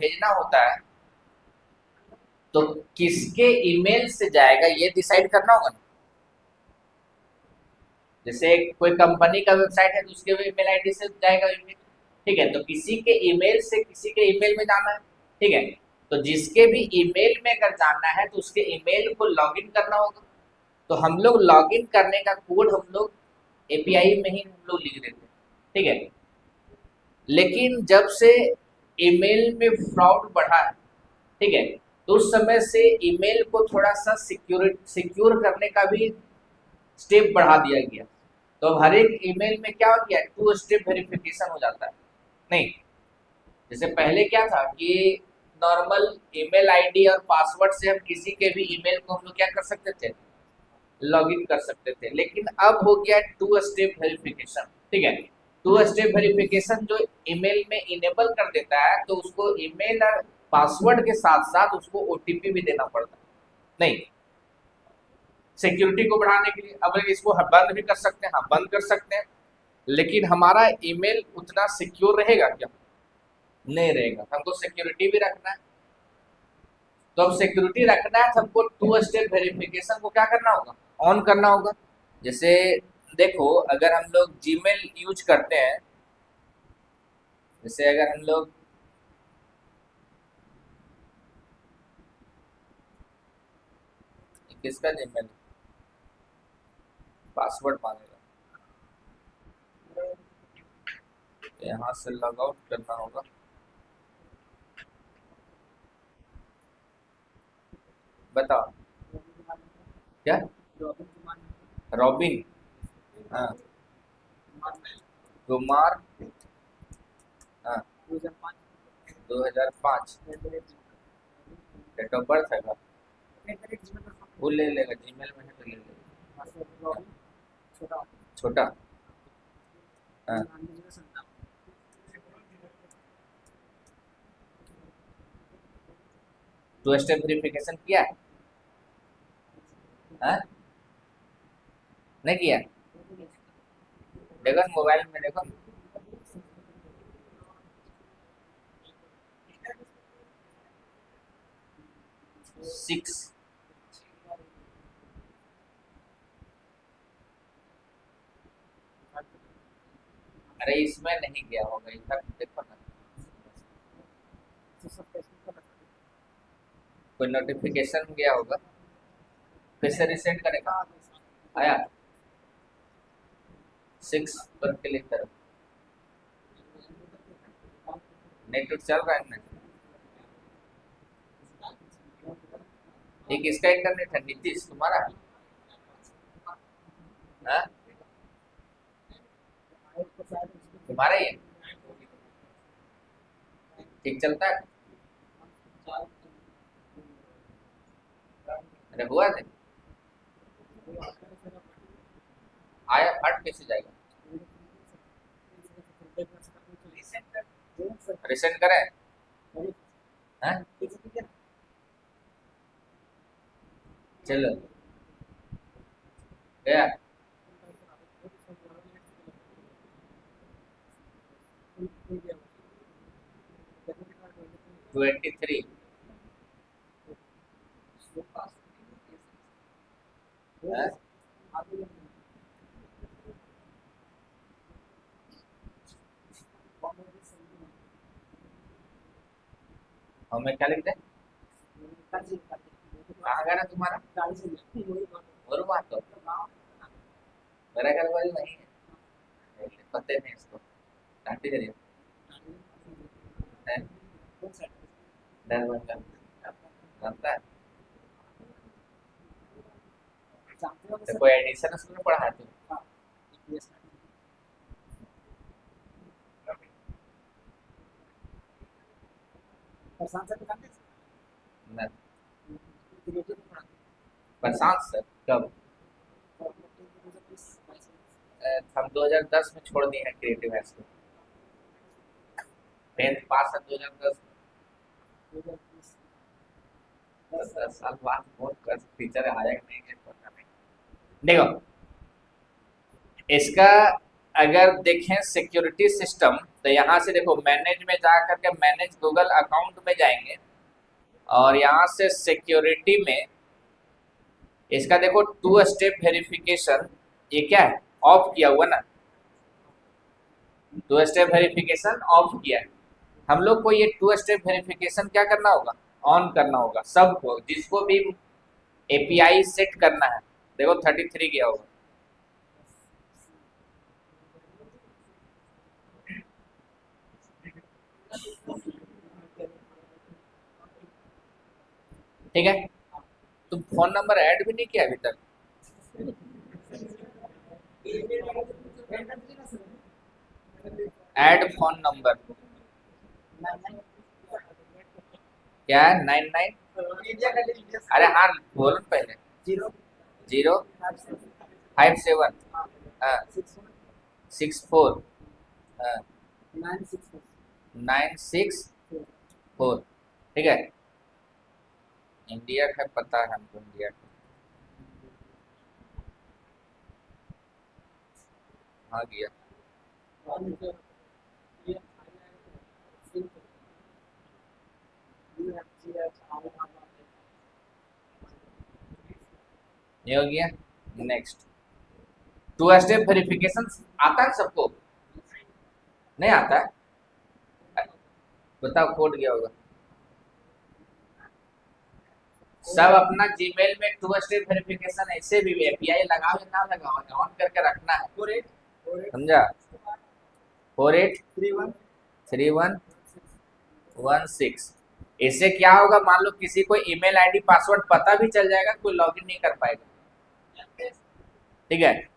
भेजना होता है तो किसके ईमेल से जाएगा ये डिसाइड करना होगा ना। जैसे कोई कंपनी का वेबसाइट है तो उसके ईमेल आईडी से जाएगा ईमेल, ठीक है, तो किसी के ईमेल से किसी के ईमेल में जाना है, ठीक है, तो जिसके भी ईमेल में अगर जाना है तो उसके ईमेल को लॉगिन करना होगा। तो हम लोग लॉगिन करने का कोड हम लोग एपीआई में ही हम लोग लिख देते हैं, ठीक है। लेकिन जब से ईमेल में फ्रॉड बढ़ा है, ठीक है, तो उस समय से ईमेल को थोड़ा सा सिक्योर करने का भी स्टेप बढ़ा दिया गया। तो अब हर एक ईमेल में क्या हो गया, टू स्टेप वेरिफिकेशन हो जाता है। नहीं, जैसे पहले क्या था कि नॉर्मल ईमेल आईडी और पासवर्ड से हम किसी के भी ईमेल को हम लोग क्या कर सकते थे, लॉगिन कर सकते थे, लेकिन अब हो गया टू स्टेप वेरिफिकेशन, ठीक है। टू स्टेप वेरिफिकेशन जो ईमेल में इनेबल कर देता है तो उसको ईमेल और पासवर्ड के साथ साथ उसको ओटीपी भी देना पड़ता है। नहीं, सिक्योरिटी को बढ़ाने के लिए अब इसको बंद भी कर सकते हैं, हाँ बंद कर सकते हैं, लेकिन हमारा ईमेल उतना सिक्योर रहेगा क्या, नहीं रहेगा। हमको सिक्योरिटी भी रखना है, तो अब सिक्योरिटी रखना है तो हमको टू स्टेप वेरिफिकेशन को क्या करना होगा, ऑन करना होगा। जैसे देखो, अगर हम लोग जीमेल यूज करते हैं, जैसे अगर हम लोग किसका जीमेल पासवर्ड मांगेगा, तो यहाँ से लॉग आउट करना होगा। बताओ क्या, रॉबिन, हाँ, कुमार, हाँ, 2005 डेट ऑफ बर्थ है, वो ले लेगा, जीमेल में है तो ले लेगा। छोटा, हाँ, टू स्टेप वेरिफिकेशन किया है, हाँ? नहीं किया, देखो मोबाइल में देखो, 6, अरे इसमें नहीं गया होगा, इधर देखो ना, कोई नोटिफिकेशन गया होगा, फिर से रिसेंड करेगा, आया 6 पर क्लिक करो, नेट चल रहा है ना। ये किसका इंटरनेट है, नीतीश तुम्हारा, हाँ, तुम्हारा ही है, ठीक चलता है, अरे हुआ थे, आया हट कैसे जाएगा, रिसेंड करें, हाँ, चलो गया, 23, हाँ? हमें क्या लिखते हैं, कहाँ गया ना तुम्हारा, और बात तो मेरा घर वाली नहीं है, पते नहीं इसको, काटी करिए, हैं? डर बनता बनता है, तो कोई एडिशन स्कूल में पढ़ा है तू, ना, प्रशांत सर कब, हम 2010 में छोड़ दिए हैं क्रिएटिव हाई स्कूल, 10th पास है 2010, 10 साल बाद बहुत कर टीचर आया कि नहीं है, पता नहीं। देखो, इसका अगर देखें सिक्योरिटी सिस्टम, तो यहाँ से देखो मैनेज में जा करके मैनेज गूगल अकाउंट में जाएंगे और यहाँ से सिक्योरिटी में इसका देखो टू स्टेप वेरिफिकेशन, ये क्या है, ऑफ किया हुआ ना, टू स्टेप वेरिफिकेशन ऑफ किया है। हम लोग को ये टू स्टेप वेरिफिकेशन क्या करना होगा, ऑन करना होगा सबको, जिसको भी एपीआई सेट करना है। देखो 33 गया होगा, ठीक है। तुम फोन नंबर ऐड भी नहीं किया अभी तक, ऐड फोन नंबर क्या है, 99, अरे हाँ बोलो ना पहले, 057, हाँ 64, हाँ 964, ठीक है। इंडिया का पता है हमको, इंडिया का, हाँ गया। ये हो गया। नेक्स्ट, टू स्टेप वेरिफिकेशन आता है सबको, नहीं आता है, बताओ कोड क्या होगा। सब अपना जीमेल में टू स्टेप वेरिफिकेशन ऐसे भी एपीआई लगाओ या ना लगाओ, ऑन करके रखना है, समझा। 483116। इससे क्या होगा, मान लो किसी को ईमेल आईडी पासवर्ड पता भी चल जाएगा, कोई लॉगिन नहीं कर पाएगा, ठीक है।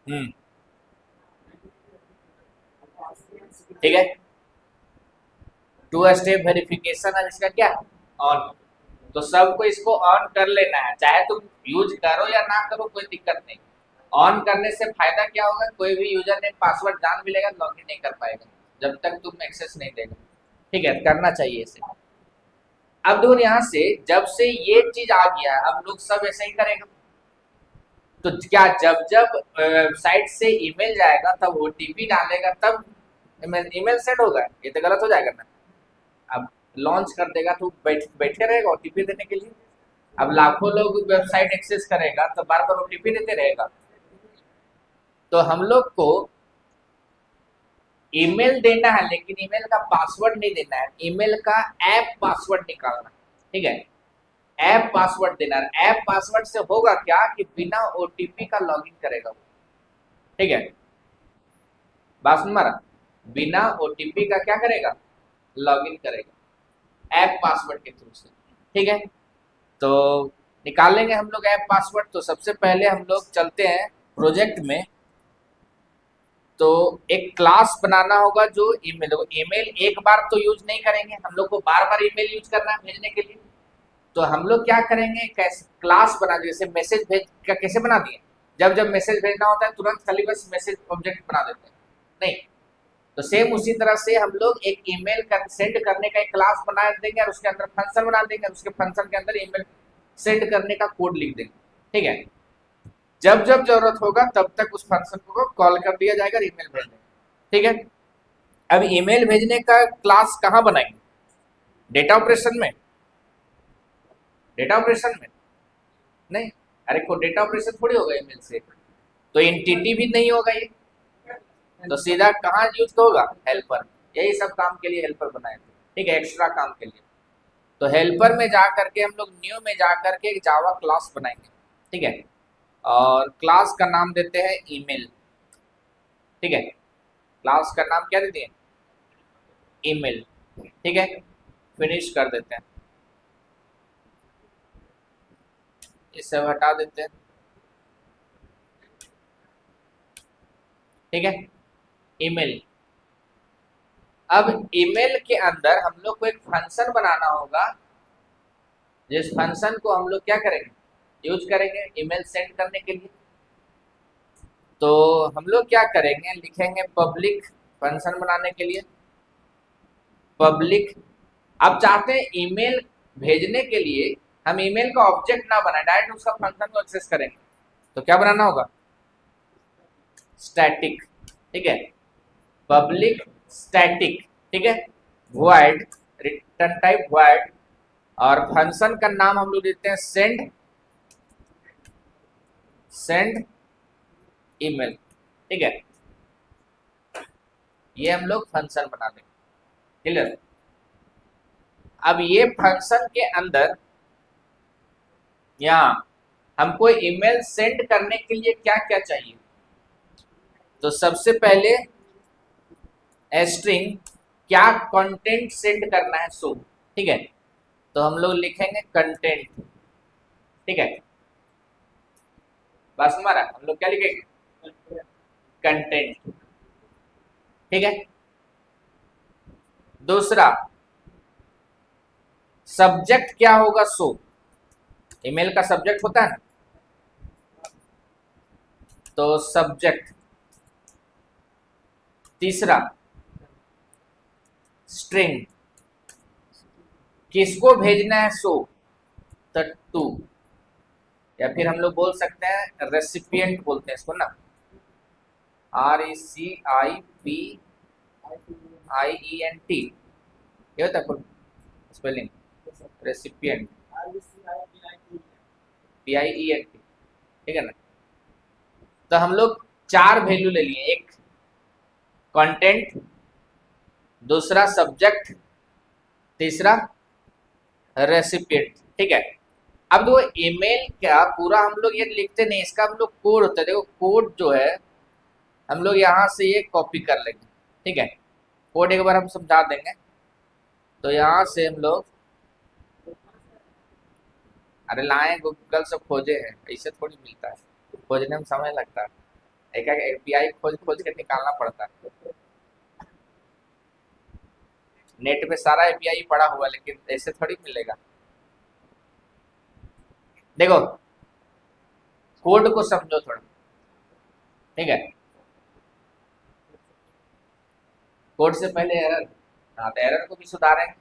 हम्म, ठीक है। टू स्टेप वेरिफिकेशन है इसका क्या, ऑन, तो सबको इसको ऑन कर लेना है, चाहे तुम यूज करो या ना करो कोई दिक्कत नहीं। ऑन करने से फायदा क्या होगा, कोई भी यूजर ने पासवर्ड जान भी लेगा, लॉगिन नहीं कर पाएगा जब तक तुम एक्सेस नहीं देगा, ठीक है, करना चाहिए इसे। अब देखो यहाँ से जब से ये चीज आ गया, अब लोग सब ऐसे ही करेगा, तो क्या जब जब वेबसाइट से ईमेल जाएगा तब ओटीपी डालेगा तब ईमेल सेंड होगा, ये तो गलत हो जाएगा ना। अब लॉन्च कर देगा तो बैठे रहेगा ओटीपी देने के लिए, अब लाखों लोग वेबसाइट एक्सेस करेगा तो बार बार ओटीपी देते रहेगा। तो हम लोग को ईमेल देना है, लेकिन ईमेल का पासवर्ड नहीं देना है, ईमेल का ऐप पासवर्ड निकालना, ठीक है। ऐप पासवर्ड देना है, ऐप पासवर्ड से होगा क्या कि बिना ओटीपी का लॉगिन करेगा वो, ठीक है, बात सुन मारा, बिना ओटीपी का क्या करेगा, लॉगिन करेगा ऐप पासवर्ड के थ्रू से, ठीक है। तो निकालेंगे हम लोग ऐप पासवर्ड, तो सबसे पहले हम लोग चलते हैं प्रोजेक्ट में। तो एक क्लास बनाना होगा जो ईमेल, ईमेल एक बार तो यूज नहीं करेंगे, हम लोग को बार बार ईमेल यूज करना है भेजने के लिए। तो हम लोग क्या करेंगे, कैसे क्लास बना, जैसे मैसेज भेज का कैसे बना दिए, जब जब मैसेज भेजना होता है तुरंत खाली बस मैसेज ऑब्जेक्ट बना देते हैं, नहीं। तो सेम उसी तरह से हम लोग एक ईमेल कर सेंड करने का एक क्लास बना देंगे और उसके अंदर फंक्शन बना देंगे और उसके फंक्शन के अंदर ईमेल सेंड करने का कोड लिख देंगे, ठीक है। जब जब जरूरत होगा तब तक उस फंक्शन को कॉल कर दिया जाएगा और ईमेल भेज देंगे, ठीक है। अब ईमेल भेजने का क्लास कहाँ बनाएंगे, डेटा ऑपरेशन में, डेटा ऑपरेशन में नहीं, अरे को डेटा ऑपरेशन थोड़ी होगा ईमेल से, तो एंटिटी भी नहीं होगा ये, तो सीधा कहाँ यूज होगा, हेल्पर, यही सब काम के लिए हेल्पर बनाए थे, ठीक है, एक्स्ट्रा काम के लिए। तो हेल्पर में जा करके हम लोग न्यू में जा करके एक जावा क्लास बनाएंगे, ठीक है, और क्लास का नाम देते हैं ईमेल, ठीक है, क्लास का नाम क्या देते हैं, ईमेल, ठीक है। फिनिश कर देते हैं, इसे हटा देते हैं। ठीक है, ईमेल। अब ईमेल के अंदर हम लोग को एक फंक्शन बनाना होगा, जिस फंक्शन को हम लोग क्या करेंगे, यूज करेंगे ईमेल सेंड करने के लिए। तो हम लोग क्या करेंगे, लिखेंगे पब्लिक, फंक्शन बनाने के लिए पब्लिक। अब चाहते हैं ईमेल भेजने के लिए हम ईमेल का ऑब्जेक्ट ना बनाए, डायरेक्ट उसका फंक्शन को एक्सेस करेंगे, तो क्या बनाना होगा, स्टैटिक। ठीक है, पब्लिक स्टैटिक। ठीक है, वॉइड, रिटर्न टाइप वॉइड, और फंक्शन का नाम हम लोग देते हैं सेंड, सेंड ईमेल। ठीक है, ये हम लोग फंक्शन बना देंगे। क्लियर। अब ये फंक्शन के अंदर यहाँ हमको ईमेल सेंड करने के लिए क्या क्या चाहिए, तो सबसे पहले स्ट्रिंग, क्या कंटेंट सेंड करना है सो। ठीक है, तो हम लोग लिखेंगे कंटेंट। ठीक है, बस हमारा हम लोग क्या लिखेंगे, कंटेंट। ठीक है, दूसरा सब्जेक्ट क्या होगा, सो। ईमेल का सब्जेक्ट होता है ना, तो सब्जेक्ट। तीसरा स्ट्रिंग, किसको भेजना है सो, तो टू, या फिर हम लोग बोल सकते हैं रेसिपिएंट बोलते हैं इसको ना, RECIPIENT, ये होता है स्पेलिंग, रेसिपिएंट, PIENT। ठीक है ना, तो हम लोग चार वैल्यू ले लिए, एक कंटेंट, दूसरा सब्जेक्ट, तीसरा रेसिपिएंट। ठीक है, अब देखो ईमेल क्या पूरा हम लोग ये लिखते नहीं, इसका हम लोग कोड होता है, देखो कोड जो है हम लोग यहाँ से ये कॉपी कर लेंगे। ठीक है, कोड एक बार हम समझा देंगे, तो यहाँ से हम लोग, अरे लाए गूगल से खोजे हैं, ऐसे थोड़ी मिलता है, खोजने में समय लगता है, एक एक एपीआई खोज खोज के निकालना पड़ता है। नेट पे सारा एपीआई पड़ा हुआ है, लेकिन ऐसे थोड़ी मिलेगा। देखो कोड को समझो थोड़ा। ठीक है, कोड से पहले एरर, हाँ तो एरर को भी सुधारेंगे।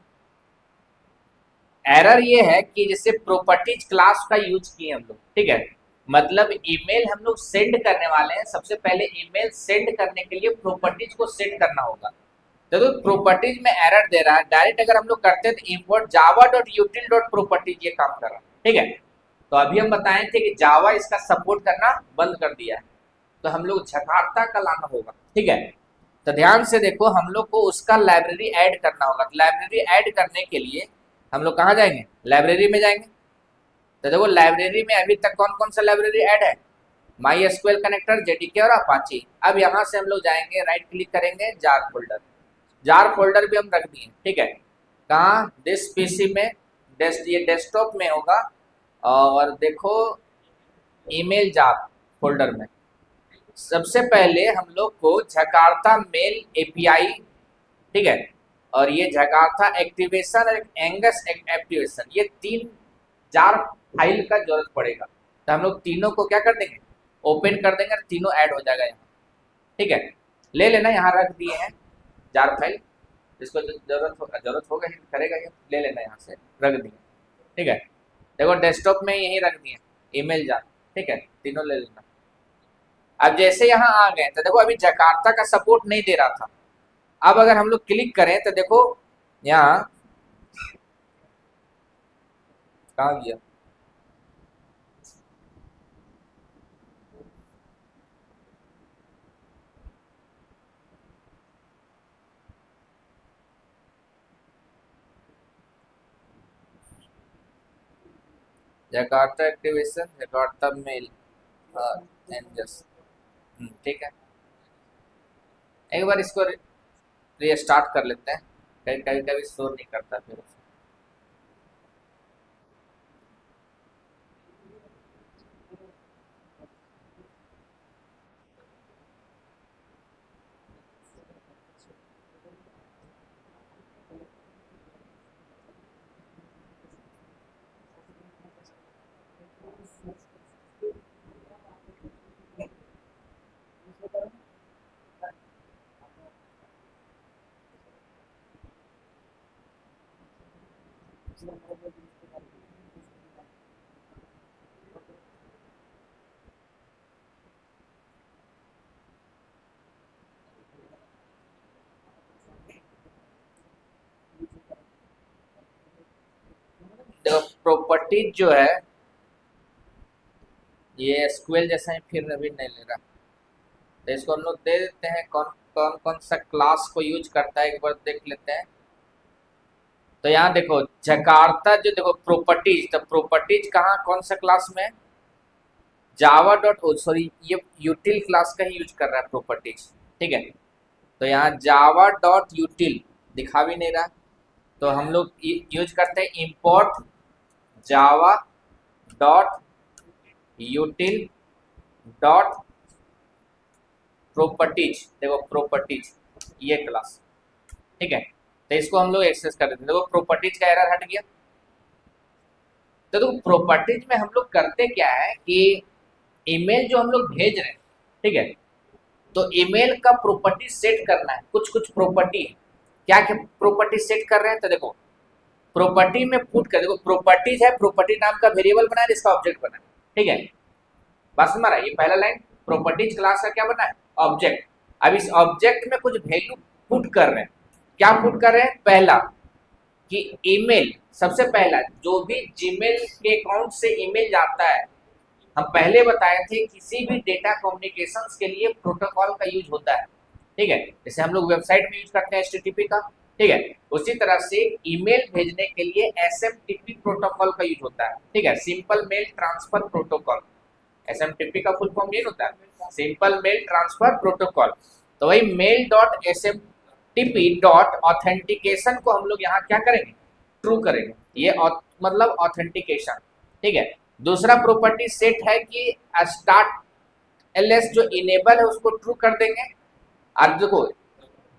एरर ये है कि जैसे प्रॉपर्टीज क्लास का यूज किए हम लोग। ठीक है, मतलब ईमेल हम लोग सेंड करने वाले हैं, सबसे पहले ईमेल सेंड करने के लिए प्रॉपर्टीज को सेट करना होगा। तो प्रॉपर्टीज में एरर दे रहा है, डायरेक्ट अगर हम लोग करते हैं तो import Java dot यूटिल dot properties ये काम कर रहा है। ठीक है, तो अभी हम बताए थे कि जावा इसका सपोर्ट करना बंद कर दिया है, तो हम लोग झकार्ता का लाना होगा। ठीक है, तो ध्यान से देखो, हम लोग को उसका लाइब्रेरी ऐड करना होगा, तो लाइब्रेरी ऐड करने के लिए हम लोग कहाँ जाएंगे, लाइब्रेरी में जाएंगे। तो देखो लाइब्रेरी में अभी तक कौन कौन सा लाइब्रेरी ऐड है, माई एसक्यूएल कनेक्टर, जेडीके और अपाची। अब यहाँ से हम लोग जाएंगे, राइट क्लिक करेंगे, जार फोल्डर, जार फोल्डर भी हम रख दिए। ठीक है, कहाँ, दिस पीसी में, ये डेस्कटॉप में होगा, और देखो ईमेल जार फोल्डर में सबसे पहले हम लोग को जकार्ता मेल एपीआई। ठीक है, और ये जकार्ता एक्टिवेशन और एंगस एक्टिवेशन, ये तीन जार फाइल का जरूरत पड़ेगा, तो हम लोग तीनों को क्या कर देंगे, ओपन कर देंगे, और तीनों ऐड हो जाएगा यहाँ। ठीक है, ले लेना, यहाँ रख दिए हैं जार फाइल, जिसको जरूरत होगा हिट करेगा, ये ले लेना, यहाँ से रख दिए। ठीक है, देखो डेस्कटॉप में यही रख दिए ईमेल जार। ठीक है, तीनों ले लेना। अब जैसे यहाँ आ गए तो देखो अभी जकार्ता का सपोर्ट नहीं दे रहा था, अब अगर हम लोग क्लिक करें तो देखो यहाँ कहाँ गया, जकार्ता एक्टिवेशन, जकार्ता मेल, एंजस। ठीक है, एक बार इसको रीस्टार्ट कर लेते हैं, कभी कभी कभी शो नहीं करता फिर। देखो प्रॉपर्टीज जो है ये एसक्यूएल जैसा ही फिर अभी नहीं ले रहा, तो इसको हम लोग दे देते हैं कौन कौन कौन सा क्लास को यूज करता है, एक बार देख लेते हैं। तो यहाँ देखो जकार्ता जो देखो प्रॉपर्टीज, तो प्रॉपर्टीज कहाँ कौन सा क्लास में, जावा डॉट ओ सॉरी ये यूटिल क्लास का ही यूज कर रहा है प्रॉपर्टीज, ठीक है। तो यहाँ जावा डॉट यूटिल दिखा भी नहीं रहा, तो हम लोग यूज करते हैं import Java dot यूटिल dot properties, देखो प्रॉपर्टीज ये क्लास, ठीक है। तो इसको हम लोग एक्सेस कर देते हैं, देखो प्रॉपर्टीज का एरर हट गया। तो देखो प्रॉपर्टीज में हम लोग करते क्या है कि ईमेल जो हम लोग भेज रहे हैं, ठीक है, तो ईमेल का प्रॉपर्टी सेट करना है, कुछ कुछ प्रॉपर्टी है, क्या क्या प्रॉपर्टी सेट कर रहे हैं। तो देखो प्रॉपर्टी में पुट कर, देखो प्रॉपर्टीज है, प्रॉपर्टी नाम का वेरिएबल बना है, इसका ऑब्जेक्ट बना है, ठीक है। बस हमारा ये पहला लाइन प्रॉपर्टीज क्लास का क्या बना है, ऑब्जेक्ट। अब इस ऑब्जेक्ट में कुछ वैल्यू पुट कर रहे हैं, क्या पुट कर रहे हैं, पहला कि ईमेल, सबसे पहला जो भी जीमेल के अकाउंट से ईमेल जाता है, हम पहले बताए थे किसी भी डेटा कम्युनिकेशंस के लिए प्रोटोकॉल का यूज होता है, ठीक है। जैसे हम लोग वेबसाइट में यूज करते हैं एचटीटीपी का, ठीक है, उसी तरह से ईमेल भेजने के लिए एसएमटीपी प्रोटोकॉल का यूज होता है, ठीक है, simple mail transfer protocol. SMTP का फुल फॉर्म ये होता है सिंपल मेल ट्रांसफर प्रोटोकॉल। तो वही mail dot SMTP dot authentication को हम लोग यहाँ क्या करेंगे, ट्रू करेंगे, ये मतलब ऑथेंटिकेशन, ठीक है। दूसरा प्रॉपर्टी सेट है कि स्टार्ट एलएस जो इनेबल है उसको ट्रू कर देंगे। और देखो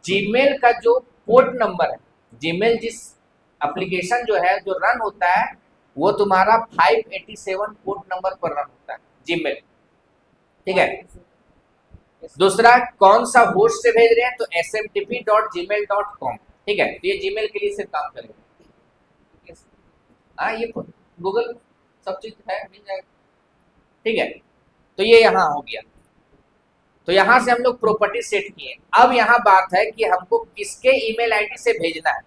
जीमेल का जो पोर्ट नंबर है, जीमेल जिस एप्लीकेशन जो है जो रन होता है वो तुम्हारा 587 पोर्ट नंबर पर रन होता है जीमेल, ठीक है। दूसरा कौन सा होस्ट से भेज रहे हैं, तो smtp.gmail.com, ठीक है, तो ये जीमेल के लिए सिर्फ काम करेगा। हाँ ये गूगल सब चीज है, मिल जाएगा, ठीक है। तो ये यहाँ हो गया, तो यहाँ से हम लोग प्रॉपर्टी सेट किए। अब यहाँ बात है कि हमको किसके ईमेल आईडी से भेजना है।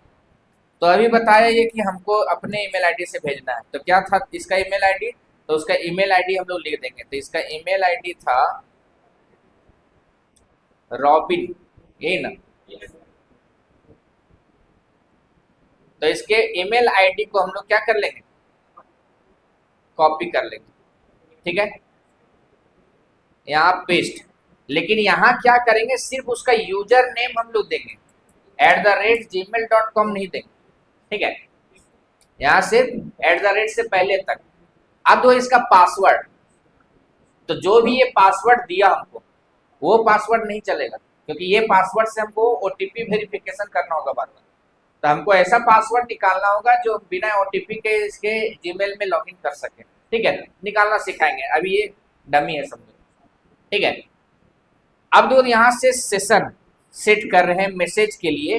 तो अभी बताया ये कि हमको अपने ईमेल आईडी से भेजना है, तो क्या था इसका ईमेल आईडी, तो उसका ईमेल आईडी हम लोग लिख देंगे। तो इसका ईमेल आईडी था रॉबिन, यही ना, तो इसके ईमेल आईडी को हम लोग क्या कर लेंगे, कॉपी कर लेंगे, ठीक है, यहाँ पेस्ट। लेकिन यहाँ क्या करेंगे, सिर्फ उसका यूजर नेम हम लोग देंगे, @gmail.com नहीं देंगे, ठीक है, यहाँ सिर्फ @ से पहले तक। अब दो इसका पासवर्ड, तो जो भी ये पासवर्ड दिया हमको वो पासवर्ड नहीं चलेगा, क्योंकि ये पासवर्ड से हमको ओटीपी वेरिफिकेशन करना होगा बाद में। तो हमको ऐसा पासवर्ड निकालना होगा जो बिना ओटीपी के इसके जीमेल में लॉगिन कर सके, ठीक है, निकालना सिखाएंगे, अभी ये डमी है समझो, ठीक है। अब जो यहाँ से सेशन सेट कर रहे हैं मैसेज के लिए,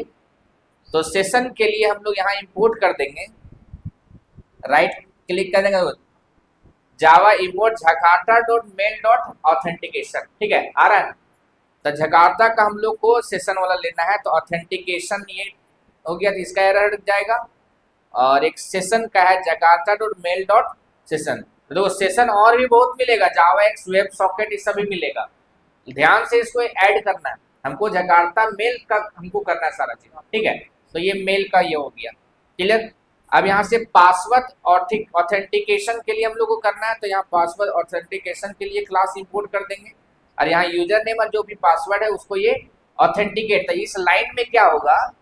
तो सेशन के लिए हम लोग यहाँ इंपोर्ट कर देंगे, राइट क्लिक कर देंगे, जावा इंपोर्ट jakarta.mail.authentication, ठीक है, आ रहा है। तो जकार्ता का हम लोग को सेशन वाला लेना है, तो ऑथेंटिकेशन ये हो गया, तो इसका एरर हट जाएगा। और एक सेशन का है jakarta.mail.session, तो सेशन और भी बहुत मिलेगा, जावा एक्स वेब सॉकेट ये सभी मिलेगा, ध्यान से इसको ऐड करना है, हमको जकार्ता मेल का हमको करना है सारा चीज, ठीक है। तो ये मेल का ये हो गया क्लियर। अब यहाँ से पासवर्ड ऑथेंटिकेशन के लिए हम लोग को करना है, तो यहाँ पासवर्ड ऑथेंटिकेशन के लिए क्लास इंपोर्ट कर देंगे, और यहाँ यूजर नेम और जो भी पासवर्ड है उसको ये ऑथेंटिकेट। तो इस लाइन में क्या होगा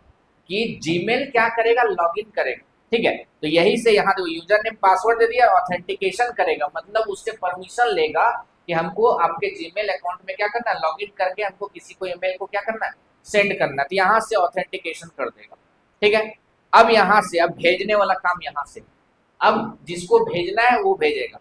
कि जीमेल क्या करेगा, लॉगिन करेगा, ठीक है। तो यही से यहाँ देखो यूजर नेम पासवर्ड दे दिया, ऑथेंटिकेशन करेगा, मतलब उससे परमिशन लेगा कि हमको आपके जीमेल अकाउंट में क्या करना है, लॉगिन करके हमको किसी को ईमेल को क्या करना है, सेंड करना है। तो यहाँ से ऑथेंटिकेशन कर देगा, ठीक है। अब यहाँ से अब भेजने वाला काम यहाँ से, अब जिसको भेजना है वो भेजेगा।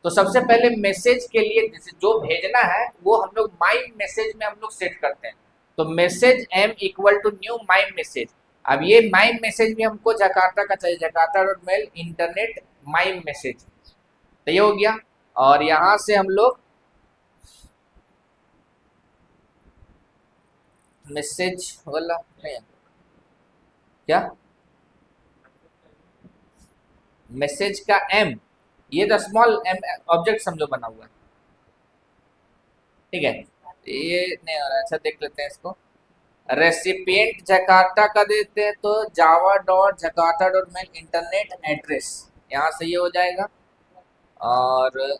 तो सबसे पहले मैसेज के लिए जो भेजना है वो हम लोग माई मैसेज में हम लोग सेट करते हैं। तो message m = new my message, अब ये माई मैसेज भी हमको जकार्ता का चाहिए, Jakarta dot mail internet my message, तो ये हो गया। और यहाँ से हम लोग मैसेज वाला नहीं, क्या मैसेज का एम, ये तो स्मॉल एम ऑब्जेक्ट समझो बना हुआ है, ठीक है। ये नहीं हो रहा, अच्छा देख लेते हैं इसको। रेसिपिएंट जकार्ता का देते हैं तो Java dot Jakarta dot mail internet address, यहाँ से ये हो जाएगा। और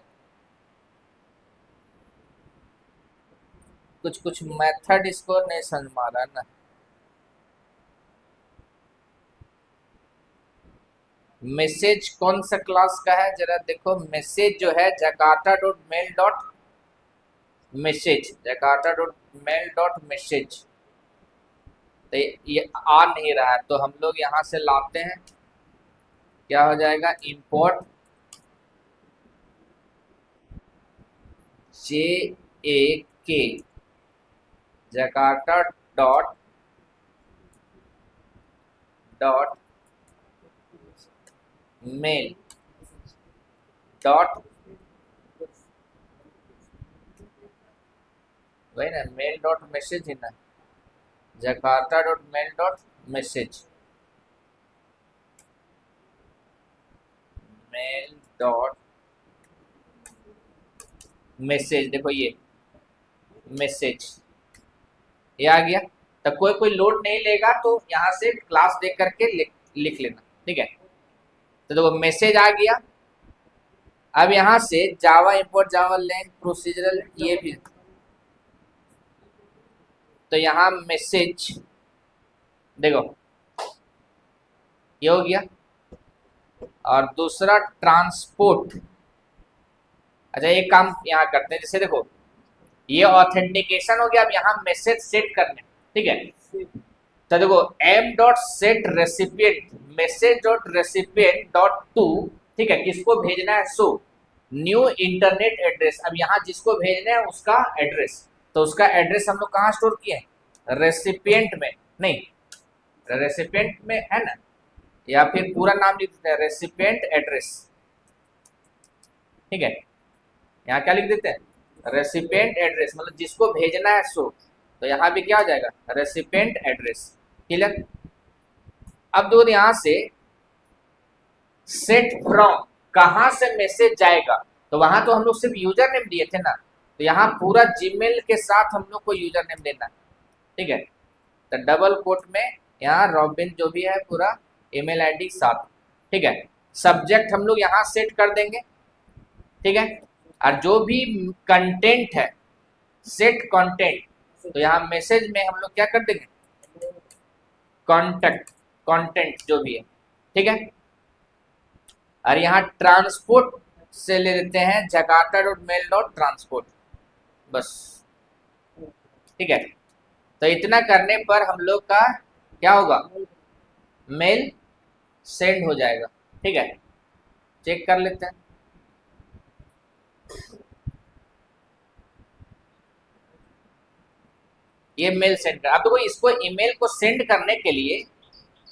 कुछ कुछ मेथड इसको नहीं समझ में आ रहा है ना। मैसेज कौन सा क्लास का है जरा देखो, मैसेज जो है Jakarta dot mail dot message, Jakarta dot mail dot message, तो ये आ नहीं रहा है, तो हम लोग यहाँ से लाते हैं, क्या हो जाएगा, import J A K Jakarta dot dot mail dot, वही ना मेल डॉट मैसेज है ना, Jakarta dot mail dot message, mail dot message, देखो ये मैसेज ये आ गया। तो कोई कोई लोड नहीं लेगा तो यहाँ से क्लास देख करके लिख लेना, ठीक है। तो देखो मैसेज आ गया। अब यहाँ से जावा इंपोर्ट जावा लेंथ प्रोसीजरल ये भी, तो यहाँ मैसेज देखो ये हो गया। और दूसरा ट्रांसपोर्ट, अच्छा एक काम यहाँ करते हैं, जैसे देखो ये ऑथेंटिकेशन हो गया, अब यहाँ मैसेज सेट करने, ठीक है। तो देखो M dot set recipient message dot recipient dot to, ठीक है, किसको भेजना है, सो न्यू इंटरनेट एड्रेस, अब यहाँ जिसको भेजना है उसका एड्रेस, तो उसका एड्रेस हम लोग कहाँ स्टोर किए हैं, रेसिपिएंट में, नहीं रेसिपिएंट में है ना, या फिर पूरा नाम लिख देते हैं रेसिपिएंट एड्रेस, ठीक है। यहाँ क्या लिख देते हैं, रेसिपिएंट एड्रेस, मतलब जिसको भेजना है सो, तो यहाँ भी क्या हो जाएगा, रेसिपिएंट एड्रेस, क्लियर। अब दो यहाँ से सेट फ्रॉम, कहाँ से मैसेज जाएगा, तो वहां तो हम लोग सिर्फ यूजर नेम दिए थे ना, तो यहाँ पूरा जीमेल के साथ हम लोग को यूजर नेम देना है, ठीक है। तो डबल कोट में यहाँ रॉबिन जो भी है पूरा ईमेल आईडी साथ, ठीक है। सब्जेक्ट हम लोग यहाँ सेट कर देंगे, ठीक है। और जो भी कंटेंट है सेट कंटेंट, तो यहाँ मैसेज में हम लोग क्या कर देंगे, कॉन्टेक्ट कंटेंट जो भी है, ठीक है। और यहाँ ट्रांसपोर्ट से ले लेते हैं Jakarta dot mail dot transport, बस, ठीक है। तो इतना करने पर हम लोग का क्या होगा, मेल सेंड हो जाएगा, ठीक है। चेक कर लेते हैं, ये मेल सेंड कर। अब देखो इसको ईमेल को सेंड करने के लिए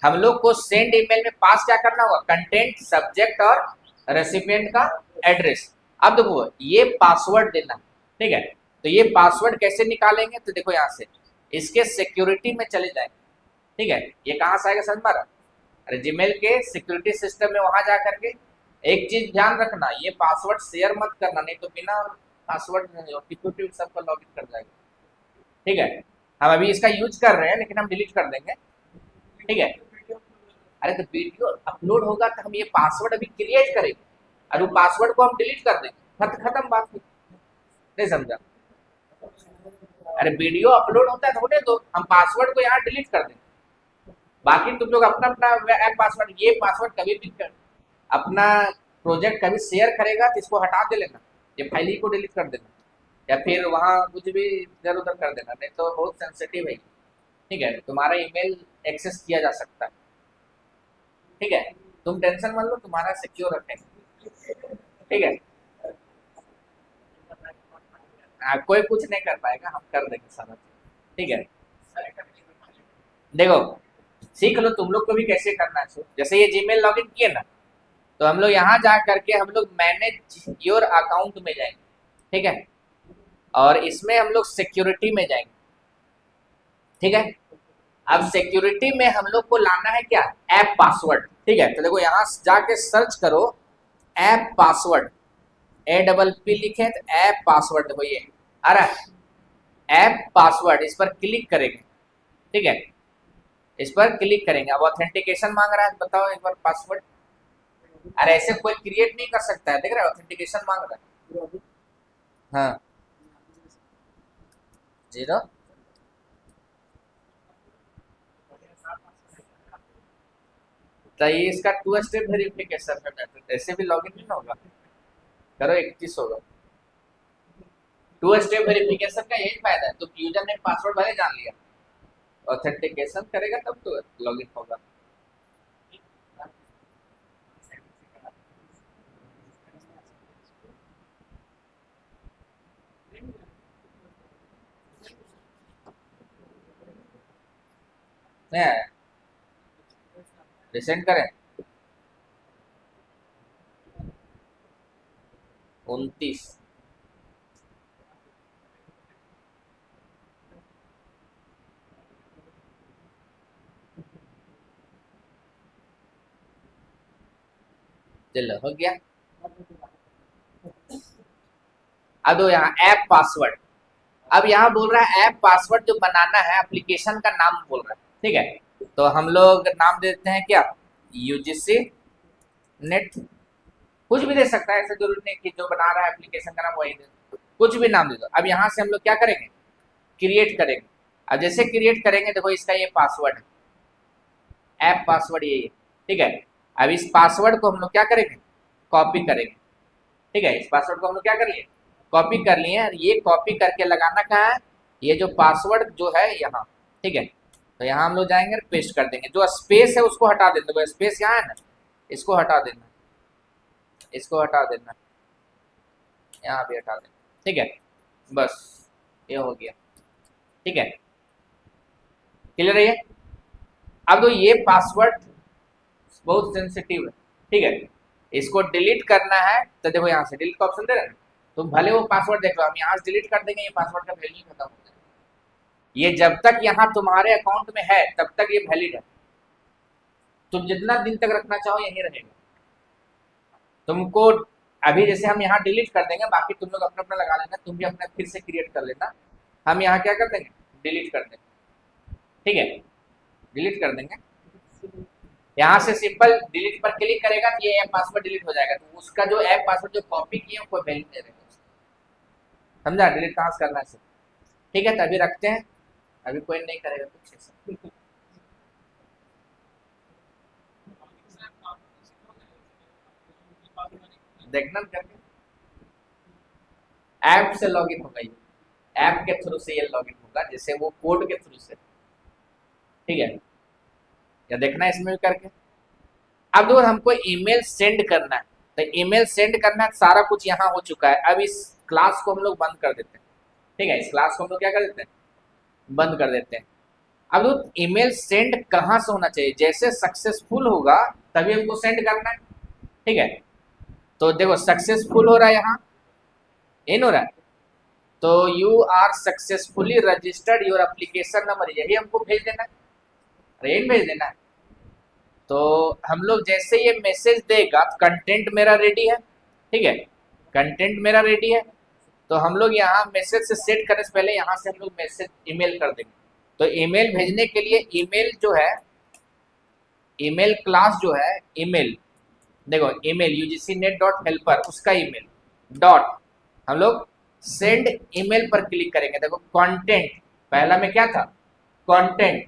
हम लोग को सेंड ईमेल में पास क्या करना होगा, कंटेंट सब्जेक्ट और रेसिपिएंट का एड्रेस। अब देखो ये पासवर्ड देना, ठीक है। तो ये पासवर्ड कैसे निकालेंगे, तो देखो यहाँ से इसके सिक्योरिटी में चले जाएंगे, ठीक है। ये कहाँ से आएगा समझ में आ रहा, अरे जीमेल के सिक्योरिटी सिस्टम में वहां जा करके एक चीज ध्यान रखना, ये पासवर्ड शेयर मत करना, नहीं तो बिना पासवर्ड टिप्यू सबका लॉगिन कर जाएगा, ठीक है। हम अभी इसका यूज कर रहे हैं लेकिन हम डिलीट कर देंगे, ठीक है। अरे तो वीडियो अपलोड होगा तो हम ये पासवर्ड अभी क्रिएट करेंगे और वो पासवर्ड को हम डिलीट कर देंगे, खत्म बात, नहीं समझा। अरे वीडियो अपलोड होता है थोड़े, तो हम पासवर्ड को यहाँ डिलीट कर देंगे, बाकी तुम लोग अपना अपना ऐप पासवर्ड, ये पासवर्ड कभी भी अपना प्रोजेक्ट कभी शेयर करेगा तो इसको हटा दे लेना, ये फाइल ही को डिलीट कर देना, या फिर वहाँ कुछ भी इधर उधर कर देना, नहीं तो बहुत सेंसिटिव है, ठीक है। तुम्हारा ईमेल एक्सेस किया जा सकता है, ठीक है। तुम टेंशन मत लो, तुम्हारा सिक्योर रखेंगे, ठीक है। कोई कुछ नहीं कर पाएगा, हम कर देंगे सारा, ठीक है। देखो सीख लो तुम लोग को भी कैसे करना है। जैसे ये जीमेल लॉगिन किए ना, तो हम लोग यहाँ जा करके हम लोग मैनेज योर अकाउंट में जाएंगे, ठीक है, और इसमें हम लोग सिक्योरिटी में जाएंगे, ठीक है। अब सिक्योरिटी में हम लोग को लाना है क्या, ऐप पासवर्ड, ठीक है। तो देखो यहाँ जाके सर्च करो ऐप पासवर्ड, APP लिखे तो ऐप पासवर्ड, देखो ये आ रहा है ऐप पासवर्ड, इस पर क्लिक करेंगे, ठीक है, इस पर क्लिक करेंगे। अब ऑथेंटिकेशन मांग रहा है, बताओ एक बार पासवर्ड। अरे ऐसे कोई क्रिएट नहीं कर सकता है, देख रहे हो ऑथेंटिकेशन मांग रहा है। हाँ 0, तो ये इसका 2 स्टेप वेरिफिकेशन है मेथड, ऐसे भी लॉगिन नहीं होगा, करो 31 होगा। 2 स्टेप वेरिफिकेशन का यही फायदा है, तो यूजर ने पासवर्ड भले जान लिया, ऑथेंटिकेशन करेगा तब तो लॉगिन होगा। रिसेंड करें 29, चलो हो गया। अब दो यहाँ ऐप पासवर्ड, अब यहाँ बोल रहा है ऐप पासवर्ड जो बनाना है एप्लीकेशन का नाम बोल रहा है, ठीक है। तो हम लोग नाम देते हैं क्या, यूजीसी नेट, कुछ भी दे सकता है, ऐसा जरूरी नहीं कि जो बना रहा है एप्लीकेशन का नाम वही दे, कुछ भी नाम दे दो। अब यहाँ से हम लोग क्या करेंगे, क्रिएट करेंगे। अब जैसे क्रिएट करेंगे देखो इसका ये पासवर्ड है, ऐप पासवर्ड ये, ठीक है। अब इस पासवर्ड को हम लोग क्या करेंगे, कॉपी करेंगे, ठीक है। इस पासवर्ड को हम लोग क्या कर लिए, कॉपी कर लिए, और ये कॉपी करके लगाना कहाँ है, ये जो पासवर्ड जो है यहाँ, ठीक है। तो यहाँ हम लोग जाएंगे और पेस्ट कर देंगे, जो स्पेस है उसको हटा देना, तो स्पेस यहाँ है ना, इसको हटा देना, इसको हटा देना, यहाँ भी हटा देना, ठीक है। बस ये हो गया, ठीक है, क्लियर है ये। अब तो ये पासवर्ड बहुत सेंसिटिव है, ठीक है, इसको डिलीट करना है, तो देखो यहाँ से डिलीट का ऑप्शन दे रहे हैं, तो भले वो पासवर्ड देख लो, हम यहाँ से डिलीट कर देंगे, ये पासवर्ड का वैल्यू खत्म हो जाएगा। ये जब तक यहाँ तुम्हारे अकाउंट में है तब तक ये वैलिड है, तुम जितना दिन तक रखना चाहो यही रहेगा। तुमको अभी जैसे हम यहाँ डिलीट कर देंगे, बाकी तुम लोग अपना अपना लगा लेना, तुम भी अपना फिर से क्रिएट कर लेना। हम यहाँ क्या कर देंगे, डिलीट कर देंगे, ठीक है, डिलीट कर देंगे। यहाँ से सिंपल डिलीट पर क्लिक करेगा तो ये ऐप पासवर्ड डिलीट हो जाएगा, तो उसका जो ऐप पासवर्ड जो कॉपी किए कोई वैल्यू दे देगा, समझा, डिलीट कहाँ से करना है, ठीक है। तो अभी रखते हैं, अभी कोई नहीं करेगा कुछ ऐसा। देखना करके ऐप से लॉगिन होगा, ये ऐप के थ्रू से ये लॉगिन होगा, जैसे वो कोड के थ्रू से, ठीक है। या देखना इसमें भी करके। अब देखो हमको ईमेल सेंड करना है, तो ईमेल सेंड करना है, सारा कुछ यहाँ हो चुका है। अब इस क्लास को हम लोग बंद कर देते हैं, ठीक है, इस क्लास को हम लोग क्या कर देते हैं, बंद कर देते हैं। अब तो ईमेल सेंड कहाँ से होना चाहिए, जैसे सक्सेसफुल होगा तभी हमको सेंड करना है, ठीक है। तो देखो सक्सेसफुल हो रहा है, यहाँ इन हो रहा है, तो you are successfully registered your application number, यही हमको भेज देना है, रेन भेज देना है। तो हम लोग जैसे ये मैसेज देगा, कंटेंट मेरा रेडी है, ठीक है, कंटेंट मेरा रेडी है, तो हम लोग यहाँ मैसेज से सेट करने से पहले यहाँ से हम लोग मैसेज ईमेल कर देंगे। तो ईमेल भेजने के लिए ईमेल जो है, ईमेल क्लास जो है, ईमेल देखो ईमेल ugcnet.helper उसका ईमेल डॉट, हम लोग सेंड ईमेल पर क्लिक करेंगे। देखो कंटेंट पहला में क्या था, कंटेंट,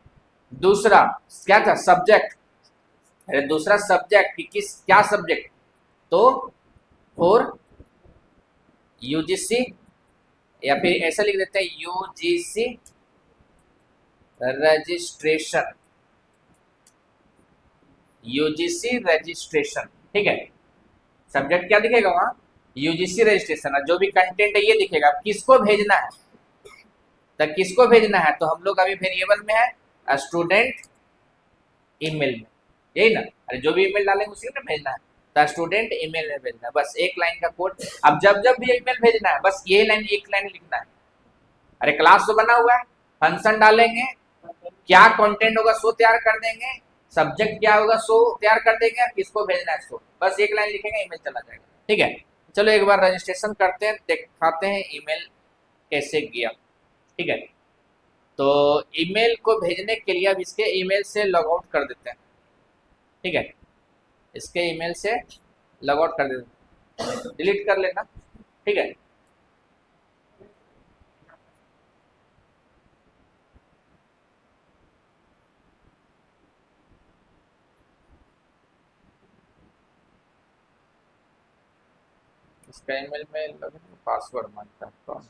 दूसरा क्या था, सब्जेक्ट, अरे दूसरा सब्जेक्ट किस क्या सब्जेक्ट, तो फॉर यूजीसी, या फिर ऐसा लिख देते हैं यूजीसी रजिस्ट्रेशन, यूजीसी रजिस्ट्रेशन, ठीक है। सब्जेक्ट क्या दिखेगा वहां, यूजीसी रजिस्ट्रेशन, जो भी कंटेंट है ये दिखेगा। किसको भेजना है, तो किसको भेजना है, तो हम लोग अभी वेरिएबल में है स्टूडेंट ईमेल में, यही ना? अरे जो भी ईमेल डालेंगे उसी में भेजना है। द स्टूडेंट ईमेल में भेजना है, बस एक लाइन का कोड। अब जब जब भी ईमेल भेजना है बस ये लाइन, एक लाइन लिखना है। अरे क्लास तो बना हुआ है, फंक्शन डालेंगे, क्या कंटेंट होगा सो तैयार कर देंगे, सब्जेक्ट क्या होगा सो तैयार कर देंगे, और किसको भेजना है सो, बस एक लाइन लिखेंगे ईमेल चला जाएगा। ठीक है, चलो एक बार रजिस्ट्रेशन करते हैं, दिखाते हैं ईमेल कैसे गया। ठीक है, तो ईमेल को भेजने के लिए अब इसके ईमेल से लॉग आउट कर देते हैं। ठीक है, इसके ईमेल से लॉग आउट कर देते हैं, डिलीट कर लेना। ठीक है, इसका ईमेल में पासवर्ड मांगता है कौन?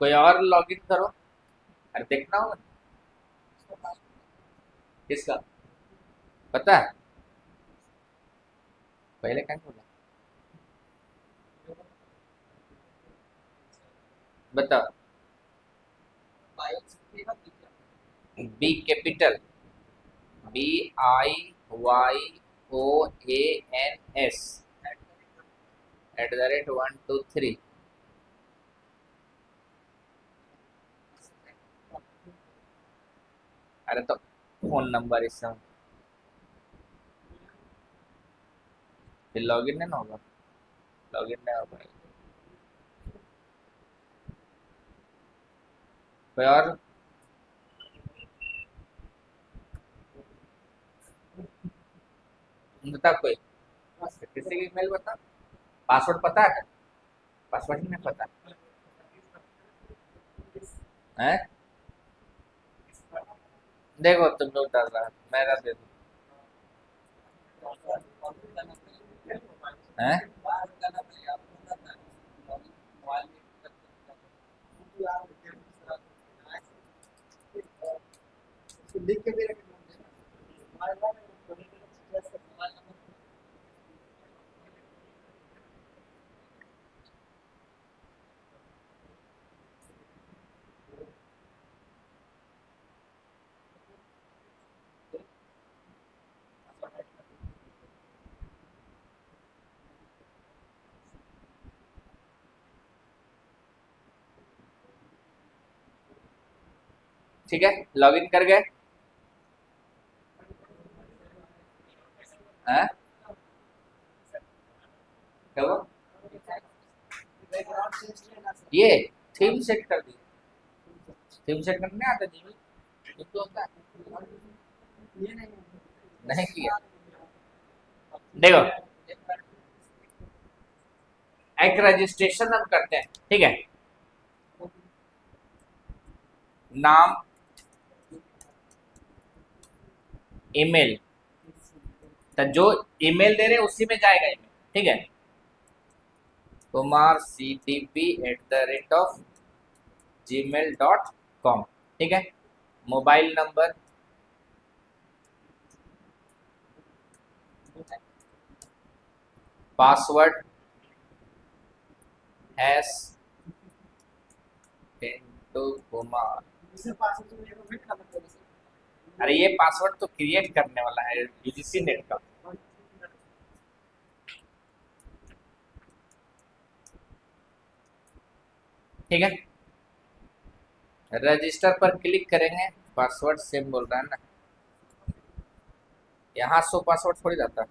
कोई और लॉगिन करो। अरे देखना होगा किसका, पता है? पहले क्या बोला, बताओ। B capital, BIYOANS @123। अरे तो फोन नंबर इसका फिर लॉगिन नहीं ना होगा, लॉगिन नहीं होगा। कोई और बता, कोई किसी की ईमेल बता, पासवर्ड पता है? पासवर्ड ही नहीं पता है? देखो तुम लोग डाल रहा है, मेरा दे दो। हैं? ठीक है, लॉगिन कर गए हैं? क्या हुआ? ये थीम सेट कर दी, थीम सेट करने आता जी, ये तो होता है, नहीं किया। देखो एक रजिस्ट्रेशन हम करते हैं। ठीक है, नाम, ईमेल, तो जो ईमेल दे रहे हैं उसी में जाएगा ईमेल। ठीक है, kumarcdb@gmail.com। ठीक है, mobile number, password hash Pintu Kumar. अरे ये पासवर्ड तो क्रिएट करने वाला है यूजीसी नेट का। ठीक है, रजिस्टर पर क्लिक करेंगे, पासवर्ड सेम बोल रहा है ना, यहाँ सो पासवर्ड थोड़ी जाता है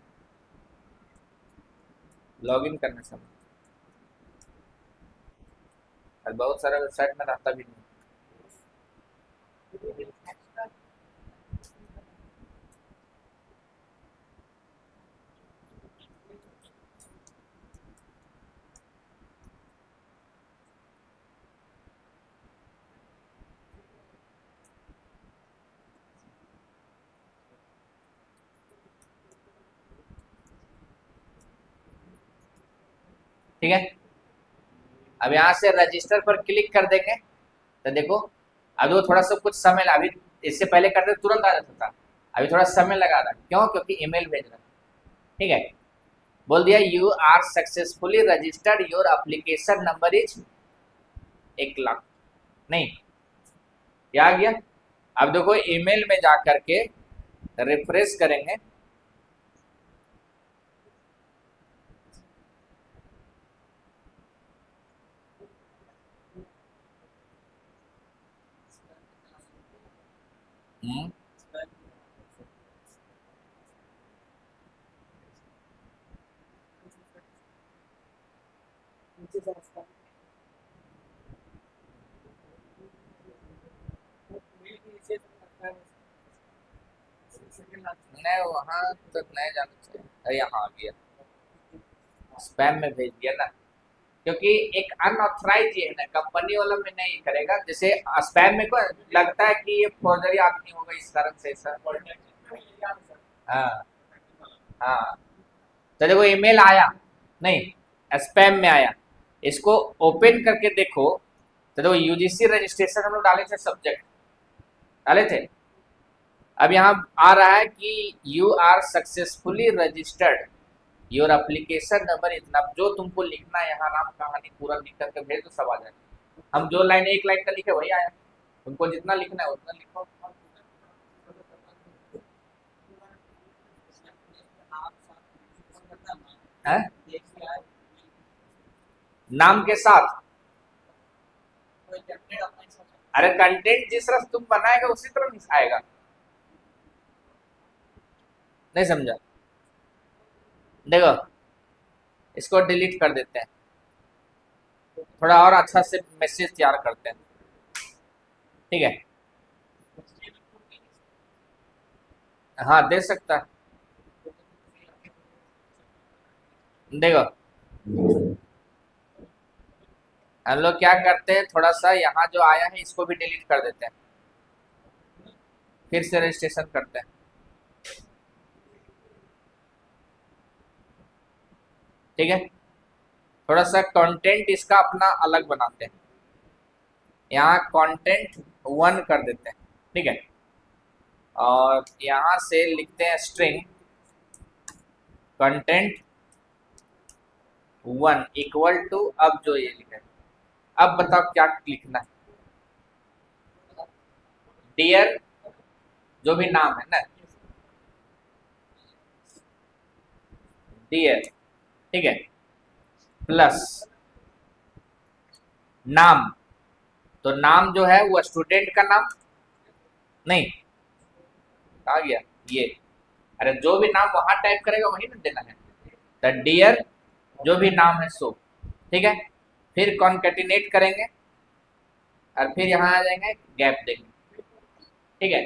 लॉगिन करने समय, और बहुत सारा वेबसाइट में रहता भी नहीं। ठीक है, अब यहाँ से रजिस्टर पर क्लिक कर देंगे, तो देखो अब वो थोड़ा सा कुछ समय लगा, अभी इससे पहले करते तुरंत आ जाता था, अभी थोड़ा समय लगा रहा है, क्यों? क्योंकि ईमेल भेज रहा है। ठीक है, बोल दिया you are successfully registered, your application number is 1 lakh. नहीं, क्या आ गया? अब देखो ईमेल में जा करके रिफ्रेश करेंगे, हम्म, नहीं वहां तक नहीं जाना चाहिए। अरे यहाँ आ गया, स्पैम में भेज दिया ना, क्योंकि एक अनऑथराइज ये है ना, कंपनी वाला में नहीं करेगा। जैसे स्पैम में को लगता है कि ये फौजरी आदमी होगा, इस कारण से ऐसा। हाँ हाँ, तो देखो ईमेल आया, नहीं स्पैम में आया, इसको ओपन करके देखो। तो देखो यूजीसी रजिस्ट्रेशन हम लोग डाले थे, सब्जेक्ट डाले थे। अब यहाँ आ रहा है कि you are successfully registered, your application number इतना, जो तुमको लिखना है यहाँ नाम कहानी पूरा लिख करके भेज दो, सब आ जाएगा। हम जो लाइन, 1 लाइन का लिखे वही आया, तुमको जितना लिखना है उतना लिखो। है नाम के साथ, अरे कंटेंट जिस तरह तुम बनाएगा उसी तरह आएगा। नहीं समझा? देखो इसको डिलीट कर देते हैं, थोड़ा और अच्छा से मैसेज तैयार करते हैं, ठीक है? हाँ दे सकता है। देखो हम लोग क्या करते हैं, थोड़ा सा यहाँ जो आया है इसको भी डिलीट कर देते हैं, फिर से रजिस्ट्रेशन करते हैं, ठीक है? थोड़ा सा कंटेंट इसका अपना अलग बनाते हैं, यहाँ कंटेंट 1 कर देते हैं, ठीक है? और यहाँ से लिखते हैं स्ट्रिंग कंटेंट 1 इक्वल टू, अब जो ये लिखा है, अब बताओ क्या लिखना है? डियर, जो भी नाम है ना, डियर, ठीक है, प्लस नाम। तो नाम जो है वो स्टूडेंट का नाम, नहीं आ गया ये, अरे जो भी नाम वहां टाइप करेगा वही ना देना है। तो डियर जो भी नाम है सो, ठीक है? फिर कॉन्केटिनेट करेंगे और फिर यहाँ आ जाएंगे, गैप देंगे, ठीक है?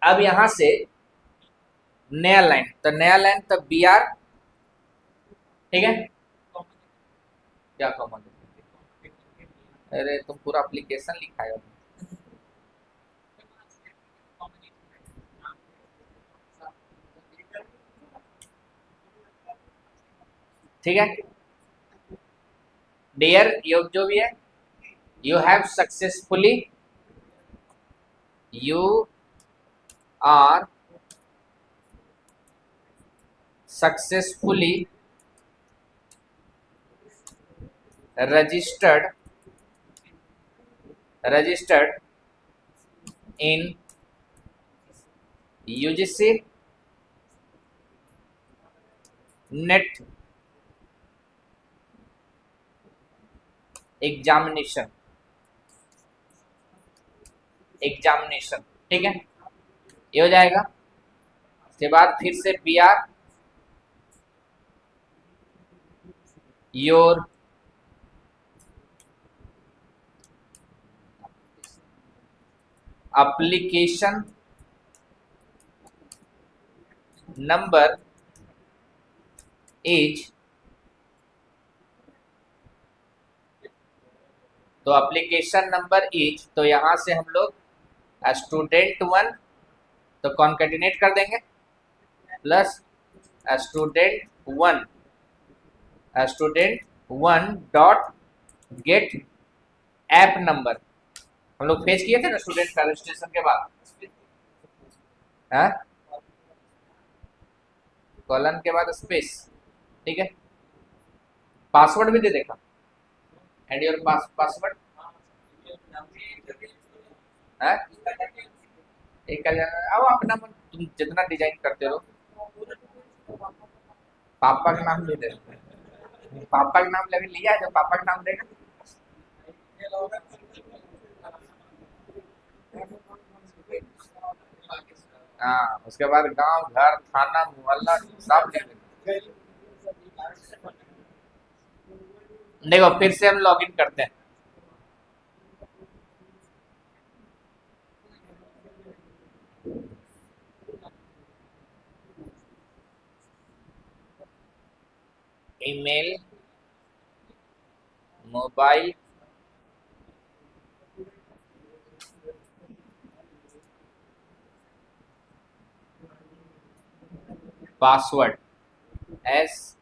अब यहाँ से नया लाइन, तो नया लाइन तो बी आर, ठीक है? क्या कॉमन? अरे तुम पूरा एप्लीकेशन लिखा है, ठीक है? डियर योग जो भी है, you have successfully, you are successfully registered in UGC NET examination, ठीक है? ये हो जाएगा। उसके बाद फिर से be are your application number is, तो एप्लीकेशन नंबर इज, तो यहां से हम लोग स्टूडेंट 1, तो कॉन्केटिनेट कर देंगे, plus student one dot gate app number. हम लोग फेच किए थे ना स्टूडेंट का रजिस्ट्रेशन के बाद, हाँ? कॉलन के बाद स्पेस, ठीक है, पासवर्ड भी दे देगा, एंड योर पासवर्ड है एक कर जाना। अब अपना मन, तुम जितना डिजाइन करते हो। पापा का नाम ले दे, पापा का नाम लगे लिया है, जो पापा का नाम देगा। हाँ, उसके बाद गांव घर थाना मोहल्ला सब लिख देंगे। देखो फिर से हम लॉगिन करते हैं। ईमेल, मोबाइल, पासवर्ड एस,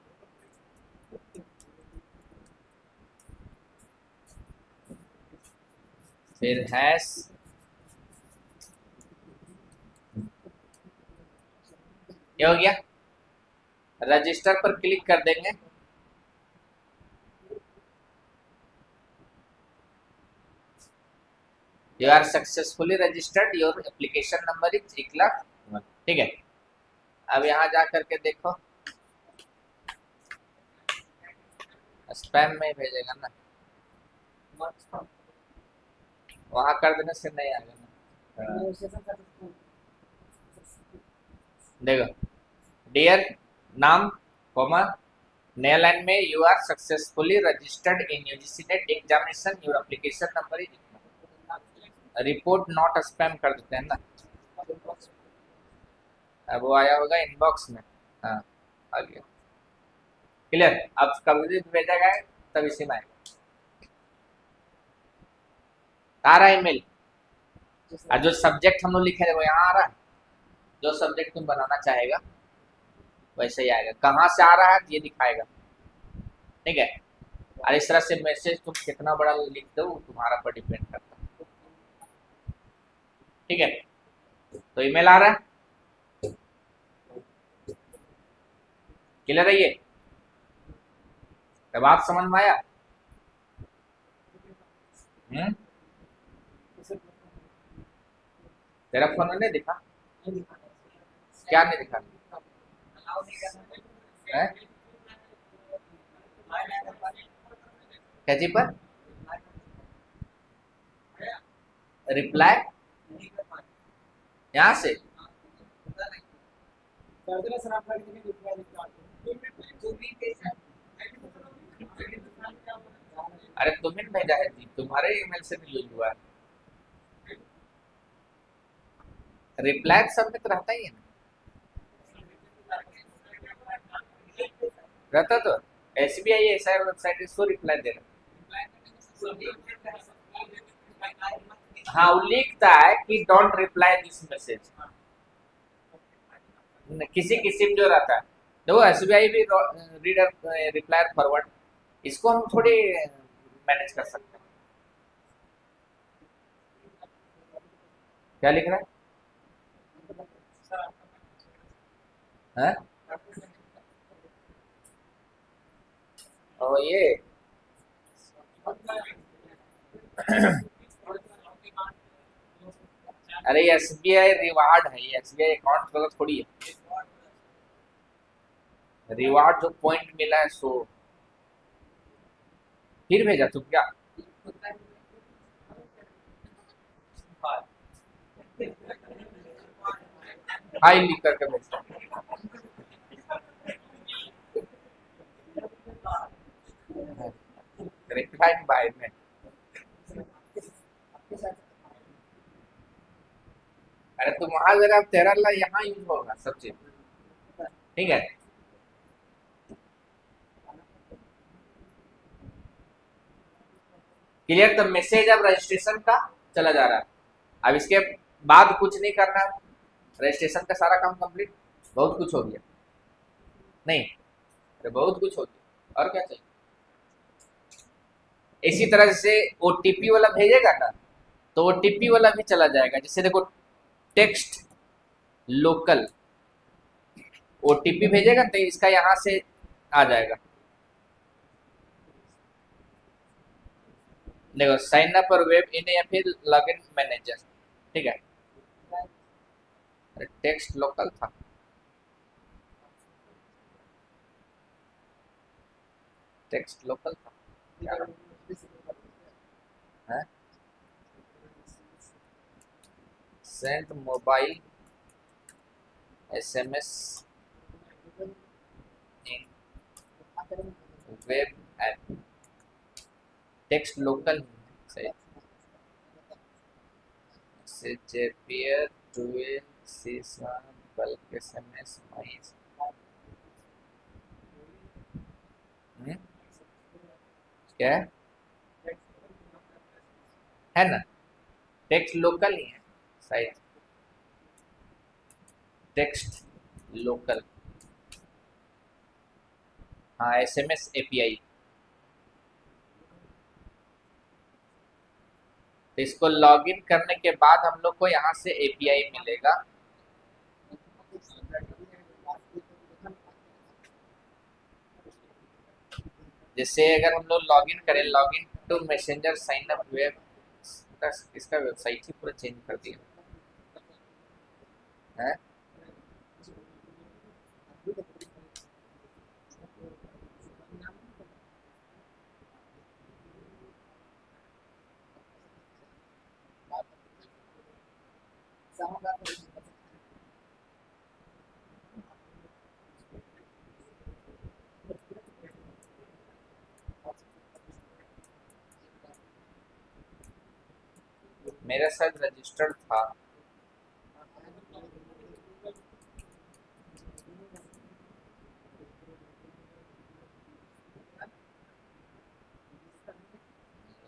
फिर हैश, ये हो गया। रजिस्टर पर क्लिक कर देंगे। You are successfully registered, your application number is 1,00,000। ठीक है, अब यहाँ जा करके देखो, स्पैम में भेजेगा ना, वहां कर देने से नहीं आएगा ना। देखो, डियर नाम कॉमा, नया लाइन में you are successfully registered in UGC NET examination, your application number is, report not spam कर देते हैं ना। अब वो आया होगा इनबॉक्स में। हाँ, आ गया, क्लियर। अब कभी भी भेजा गया तब इसी में आएगा। आ रहा है ईमेल, और जो सब्जेक्ट हम लोग लिखे थे वो यहाँ आ रहा है। जो सब्जेक्ट तुम बनाना चाहेगा वैसे ही आएगा, कहाँ से आ रहा है ये दिखाएगा। ठीक है, और इस तरह से मैसेज तुम कितना बड़ा लिख दो वो तुम्हारा पर डिपेंड करता है। ठीक है, तो ईमेल आ रहा है, क्लियर है ये। तब आप समझ में आया। तेरा फोन में नहीं दिखा, क्या नहीं दिखा है? कैची पर रिप्लाई यहाँ से, अरे तुम्हें भेजा है जी, तुम्हारे ईमेल से भी यूज हुआ है। रिप्लाई सबमिट रहता ही है ना, रहता तो। SBI ऐसा वेबसाइट इसको रिप्लाई दे रहा। हाँ, वो लिखता है कि डोंट रिप्लाई दिस मैसेज, किसी किसी में जो रहता है। देखो SBI भी रीडर रिप्लाई फॉरवर्ड, इसको हम थोड़ी मैनेज कर सकते हैं। क्या लिख रहा है? और ये अरे SBI रिवार्ड है, ये SBI अकाउंट वाला थोड़ी है। रिवार्ड जो पॉइंट मिला है सो फिर भेजा तुम क्या? हाई लिख करके भेजता रिप्लाई बाय में। अरे तुम वहां जरा तेरा ला, यहाँ यूज होगा सब चीज। ठीक है, क्लियर। तो मैसेज अब रजिस्ट्रेशन का चला जा रहा है। अब इसके बाद कुछ नहीं करना, रजिस्ट्रेशन का सारा काम कंप्लीट, बहुत कुछ हो गया। नहीं, अरे बहुत कुछ हो गया, और क्या चाहिए। इसी तरह से OTP वाला भेजेगा ना, तो OTP वाला भी चला जाएगा। जैसे देखो, टेक्स्ट लोकल OTP भेजेगा तो इसका यहाँ से आ जाएगा। देखो साइन अप और वेब इन या फिर लॉगिन मैनेजर, ठीक है। टेक्स्ट लोकल था, टेक्स्ट लोकल था क्या है? सेंट मोबाइल एसएमएस इन वेब ऐप, टेक्स्ट लोकल सही। से जेपियर डुएल सीसन बल्क एसएमएस माइस, क्या है ना, टेक्स्ट लोकल ही है शायद, टेक्स्ट लोकल, हाँ एसएमएस एपीआई। तो इसको लॉगिन करने के बाद हम लोग को यहाँ से एपीआई मिलेगा। जैसे अगर हम लोग लॉगिन करें, login to messenger sign up web, इसका वेबसाइट ही पूरा चेंज कर दिया है। मेरा शायद रजिस्टर्ड था।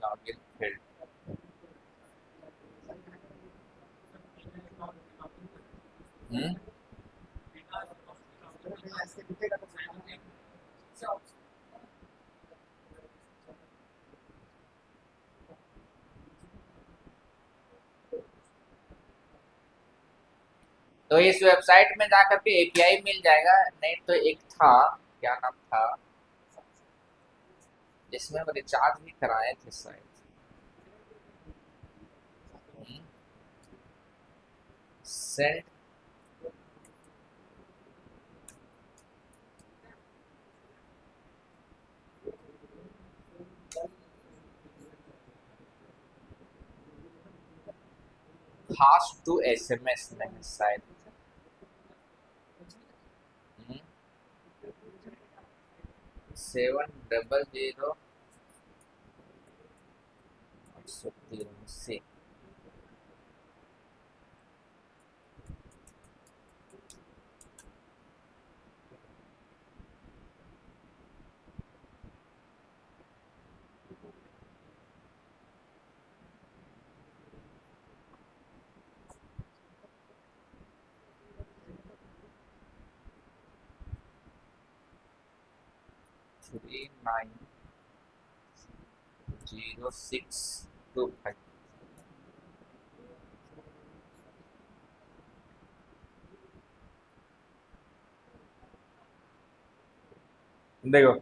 लॉगिन फील्ड, हम्म, तो इस वेबसाइट में जाकर के एपीआई मिल जाएगा। नहीं तो एक था, क्या नाम था, जिसमें हम रिचार्ज भी कराए थे शायद, सेंट फास्ट टू एसएमएस में है शायद, 700 से। थ्री 90625। देखो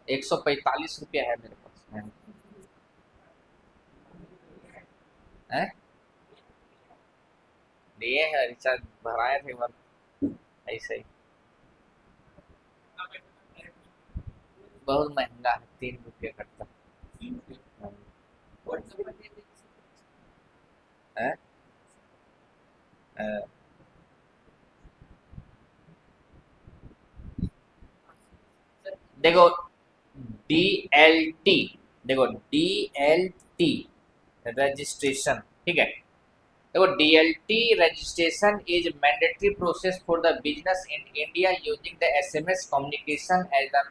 145 रुपया है मेरे पास है? लिए है, रिचार्ज भराए थे बार ऐसे ही। बहुत महंगा है, 3 रुपये कटता है। देखो डीएलटी, देखो डीएलटी रजिस्ट्रेशन, ठीक है। देखो DLT registration is mandatory process for the business in India using the SMS communication as a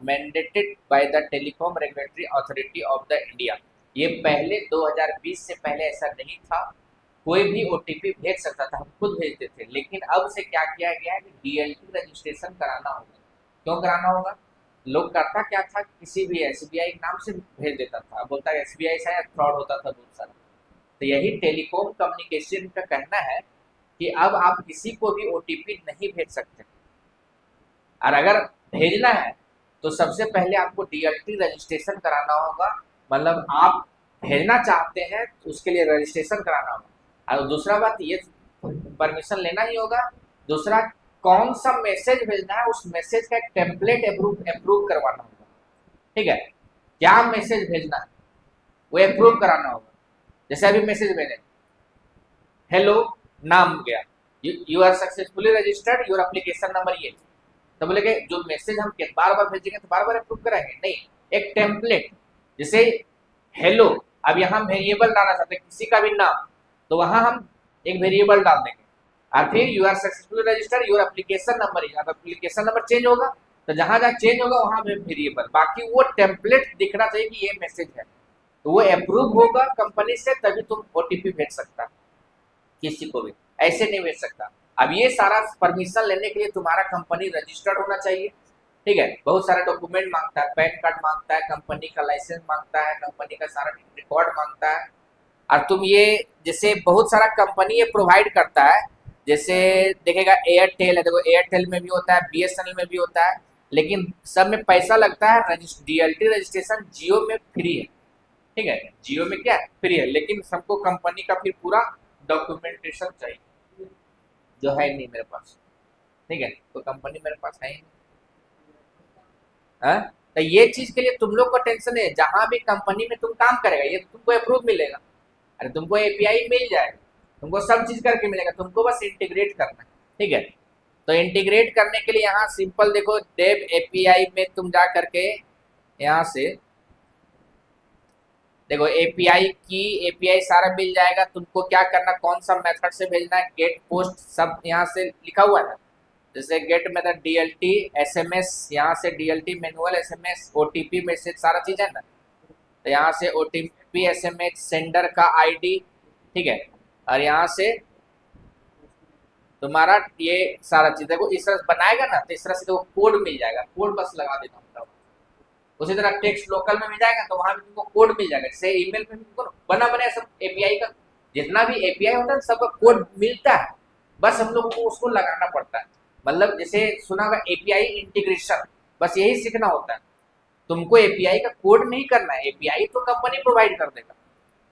mandated by the telecom regulatory authority of the India. ये पहले 2020 से पहले ऐसा नहीं था, कोई भी ओटीपी भेज सकता था, हम खुद भेजते थे। लेकिन अब से क्या किया गया है कि डीएलटी रजिस्ट्रेशन कराना होगा। क्यों कराना होगा? लोग करता क्या था, किसी भी एसबीआई के नाम से भेज देता था, बोलता है एसबीआई शायद फ्रॉड होता था बहुत सारा। तो यही टेलीकॉम कम्युनिकेशन का कहना है कि अब आप किसी को भी ओटीपी नहीं भेज सकते। और अगर भेजना है तो सबसे पहले आपको डीएलटी रजिस्ट्रेशन कराना होगा, मतलब आप भेजना चाहते हैं तो उसके लिए रजिस्ट्रेशन कराना होगा। और दूसरा बात ये परमिशन लेना ही होगा। दूसरा, कौन सा मैसेज भेजना है उस मैसेज का एक टेम्पलेट अप्रूव अप्रूव करवाना होगा। ठीक है, क्या मैसेज भेजना है वो अप्रूव कराना होगा। जैसे अभी मैसेज भेजे हेलो, नाम गया, you are successfully registered, your application number ये, तो बोले कि जो मैसेज हम बार बार भेजेंगे तो बार बार अप्रूव कराएंगे नहीं, एक टेम्पलेट जैसे हेलो, अब यहाँ वेरिएबल डालना चाहते हैं किसी का भी नाम, तो वहां हम एक वेरिएबल डाल देंगे। और फिर you are successfully registered, your application number, application number change होगा तो जहां जहां चेंज होगा वहां वेरिएबल, बाकी वो टेम्पलेट दिखना चाहिए कि ये मैसेज है, तो वो अप्रूव होगा कंपनी से, तभी तुम ओटीपी भेज सकता किसी को भी, ऐसे नहीं भेज सकता। अब ये सारा परमिशन लेने के लिए तुम्हारा कंपनी रजिस्टर्ड होना चाहिए। ठीक है, बहुत सारा डॉक्यूमेंट मांगता है, पैन कार्ड मांगता है, कंपनी का लाइसेंस मांगता है, कंपनी का सारा रिकॉर्ड मांगता है। और तुम ये जैसे बहुत सारा कंपनी ये प्रोवाइड करता है, जैसे देखेगा एयरटेल है, देखो एयरटेल में भी होता है, बीएसएनएल में भी होता है, लेकिन सब में पैसा लगता है। डीएलटी रजिस्ट्रेशन जियो में फ्री है। ठीक है, जियो में क्या फ्री है, लेकिन सबको कंपनी का फिर पूरा डॉक्यूमेंटेशन चाहिए, जो है नहीं मेरे पास। ठीक है, तो कंपनी मेरे पास है ही नहीं। हाँ? तो ये चीज के लिए तुम लोग को टेंशन है, जहां भी कंपनी में तुम काम करेगा ये तुमको अप्रूव मिलेगा, अरे तुमको एपीआई मिल जाएगा, तुमको सब चीज करके मिलेगा, तुमको बस इंटीग्रेट करना है। ठीक है, तो इंटीग्रेट करने के लिए यहाँ सिंपल देखो, डेव एपीआई में तुम जा करके यहाँ से देखो एपीआई की, एपीआई सारा मिल जाएगा। तुमको क्या करना, कौन सा मेथड से भेजना है, गेट पोस्ट सब यहाँ से लिखा हुआ है ना। जैसे गेट मेथड डीएलटी एसएमएस, यहाँ से DLT manual SMS OTP message सारा चीज है ना, तो यहाँ से ओटीपी एसएमएस सेंडर का आईडी। ठीक है, और यहाँ से तुम्हारा ये सारा चीज देखो इस तरह से बनाएगा ना, तो इस तरह से देखो कोड मिल जाएगा, कोड बस लगा देना होता है। उसी तरह टेक्स्ट लोकल में मिल जाएगा तो वहां भी तुमको कोड मिल जाएगा, जैसे ईमेल में तुमको बना बनाया सब एपीआई का, जितना भी एपीआई होता है सबका कोड मिलता है, बस हम लोगों को उसको लगाना पड़ता है। मतलब जैसे सुना होगा एपीआई इंटीग्रेशन, बस यही सीखना होता है। तुमको एपीआई का कोड नहीं करना है, एपीआई तो कंपनी प्रोवाइड कर देगा।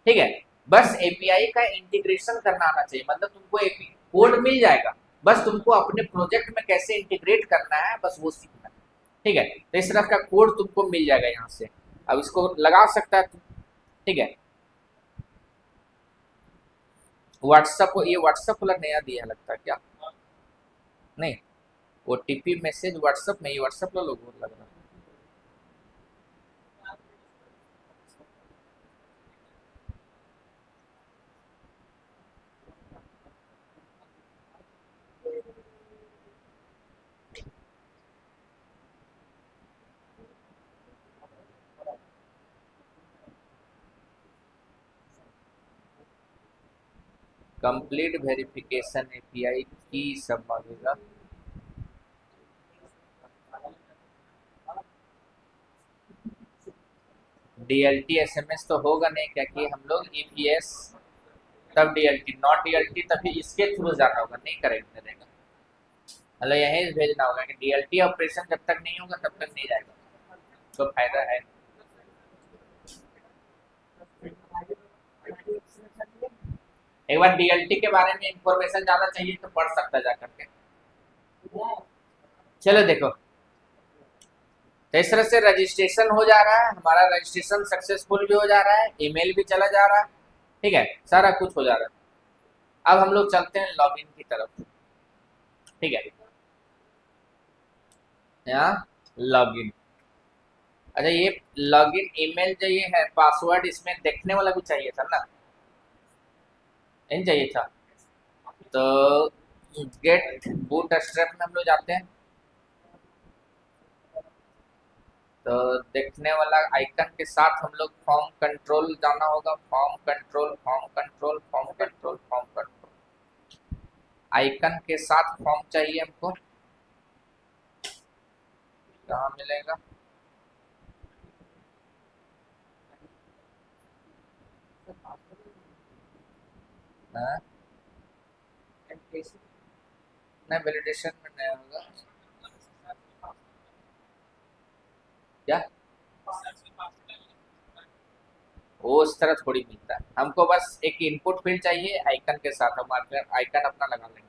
ठीक है, बस एपीआई का इंटीग्रेशन करना आना चाहिए, मतलब तुमको एपी कोड मिल जाएगा, बस तुमको अपने प्रोजेक्ट में कैसे इंटीग्रेट करना है बस वो सीखना है। ठीक है, तो इस तरह का कोड तुमको मिल जाएगा यहाँ से, अब इसको लगा सकता है तुम। ठीक है, व्हाट्सअप, ये व्हाट्सअप वाला नया दिया है लगता है क्या, नहीं ओटीपी मैसेज व्हाट्सअप में, ये व्हाट्सअप वाला लोगो लग रहा है। कंप्लीट वेरिफिकेशन एपीआई की सब मांगेगा। डीएलटी एसएमएस तो होगा नहीं, क्या कि हम लोग ईपीएस तब डीएलटी, नॉट डीएलटी तभी इसके थ्रू जाना होगा, नहीं करेक्ट रहेगा, मतलब यही भेजना होगा कि डीएलटी ऑपरेशन जब तक नहीं होगा तब तक नहीं जाएगा, तो फायदा है। एक बार डीएलटी के बारे में इंफॉर्मेशन ज्यादा चाहिए तो पढ़ सकता है जाकर के। चलो देखो, तो इस तरह से रजिस्ट्रेशन हो जा रहा है, हमारा रजिस्ट्रेशन सक्सेसफुल भी हो जा रहा है, ईमेल भी चला जा रहा है। ठीक है, सारा कुछ हो जा रहा है। अब हम लोग चलते हैं लॉगिन की तरफ। ठीक है, यहाँ लॉगिन, अच्छा ये लॉगिन ईमेल जो ये है पासवर्ड इसमें देखने वाला भी चाहिए था ना, नहीं चाहिए था, तो गेट बूट स्ट्रैप में हम लोग जाते हैं, तो देखने वाला आइकन के साथ हम लोग फॉर्म कंट्रोल जाना होगा, form control form control form control form control, icon के साथ फॉर्म चाहिए हमको, कहाँ मिलेगा, हाँ? नहीं वैलिडेशन में नहीं होगा, वो उस तरह थोड़ी मिलता है। हमको बस एक इनपुट फील्ड चाहिए आइकन के साथ, हम आइकन अपना लगा लेंगे।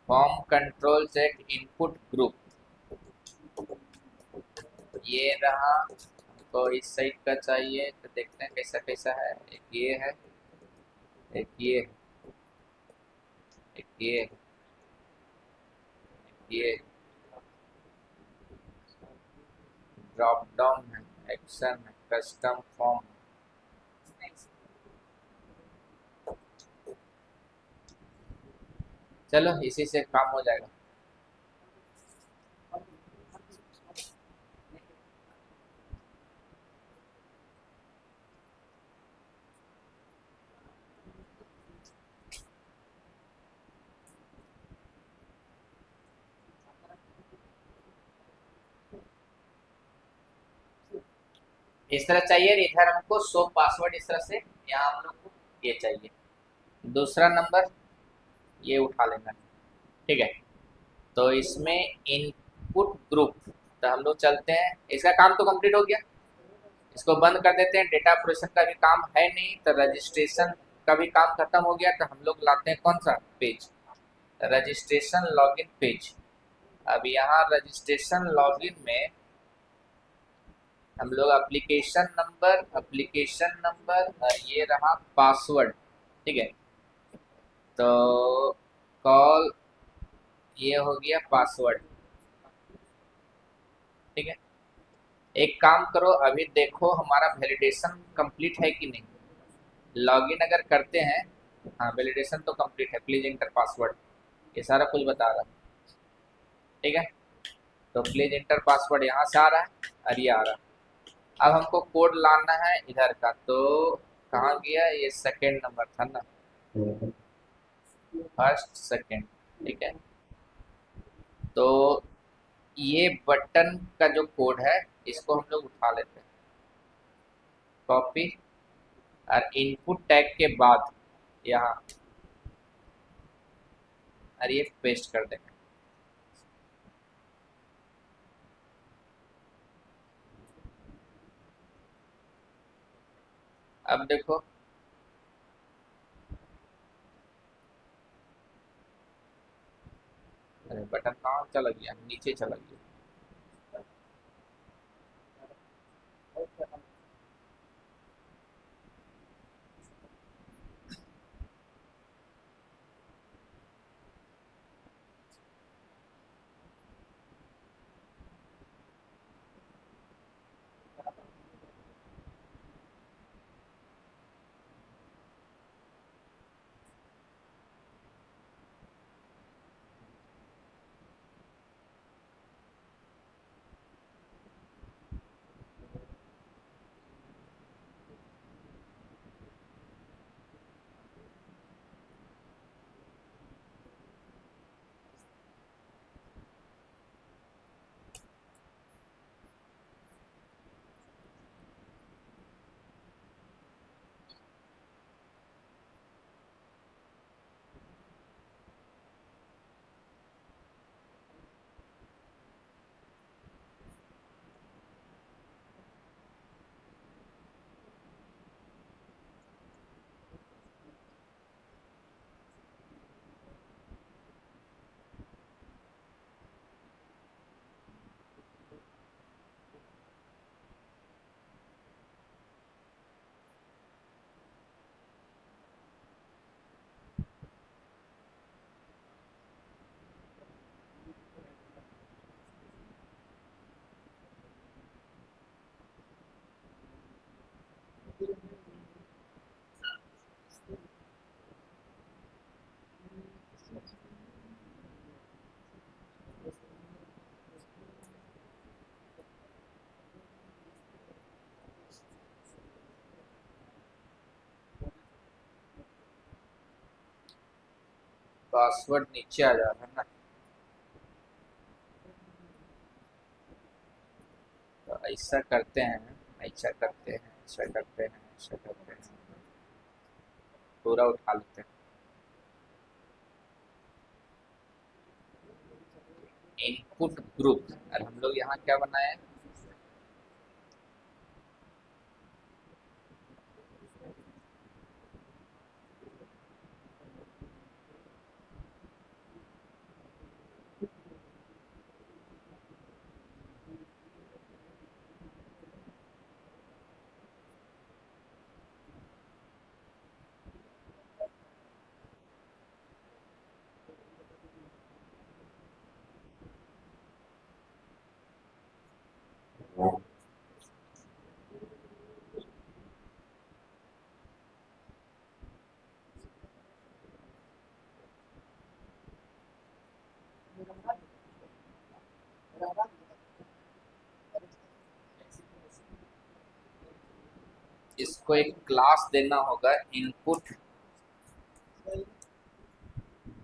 Form control set input group, ये रहा। हमको इस साइड का चाहिए तो देखते हैं कैसा कैसा है। एक ये है, एक ये, एक ये ड्रॉप डाउन है, एक्शन है, कस्टम फॉर्म। चलो इसी से काम हो जाएगा। इस तरह चाहिए, इधर हमको शो पासवर्ड इस तरह से, यहाँ हम लोग को ये चाहिए। दूसरा नंबर ये उठा लेना, ठीक है। तो इसमें इनपुट ग्रुप, तो हम लोग चलते हैं, इसका काम तो कंप्लीट हो गया। इसको बंद कर देते हैं, डेटा प्रोसेस का भी काम है नहीं, तो रजिस्ट्रेशन का भी काम खत्म हो गया। तो हम लोग लाते हैं कौन सा पेज, रजिस्ट्रेशन लॉगिन पेज। अब यहाँ रजिस्ट्रेशन लॉगिन में हम लोग एप्लीकेशन नंबर और ये रहा पासवर्ड, ठीक है। तो कॉल ये हो गया पासवर्ड, ठीक है। एक काम करो, अभी देखो हमारा वैलिडेशन कंप्लीट है कि नहीं। लॉगिन अगर करते हैं, हाँ वैलिडेशन तो कंप्लीट है, प्लीज इंटर पासवर्ड, ये सारा कुछ बता रहा है, ठीक है। तो प्लीज इंटर पासवर्ड यहाँ से आ रहा है और ये आ रहा है। अब हमको कोड लाना है इधर का, तो कहाँ गया ये, सेकेंड नंबर था ना, फर्स्ट सेकेंड, ठीक है। तो ये बटन का जो कोड है इसको हम लोग उठा लेते हैं, कॉपी, और इनपुट टैग के बाद यहाँ और ये पेस्ट कर देंगे। अब देखो अरे बटन कहाँ चला गया, नीचे चला गया। पासवर्ड नीचे आ जा रहा है ना, तो ऐसा करते हैं, ऐसा करते हैं, ऐसा करते हैं, ऐसा करते हैं, पूरा उठा लेते हैं। इनपुट ग्रुप, और हम लोग यहाँ क्या बनाए, इसको एक क्लास देना होगा इनपुट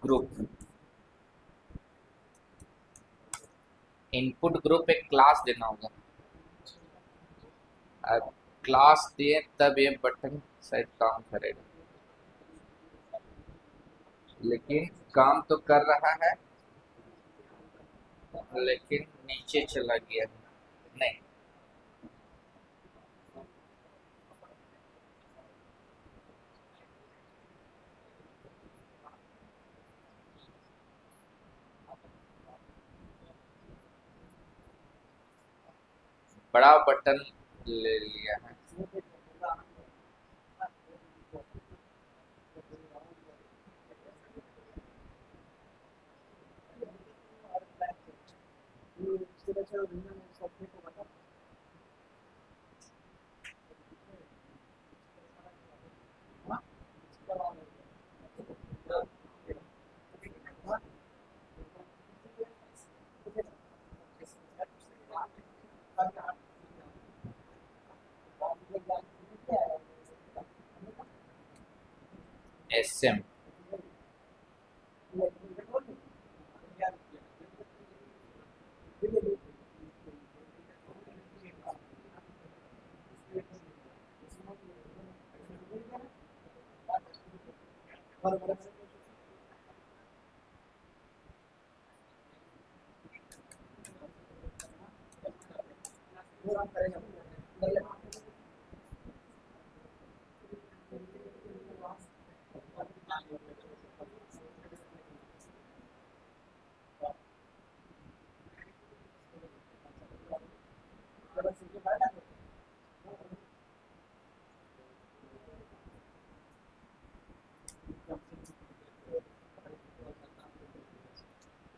ग्रुप। इनपुट ग्रुप एक क्लास देना होगा, अब क्लास दिए तब ये बटन शायद काम करेगा, लेकिन काम तो कर रहा है, लेकिन नीचे चला गया नहीं। बड़ा बटन ले लिया है, एसएम।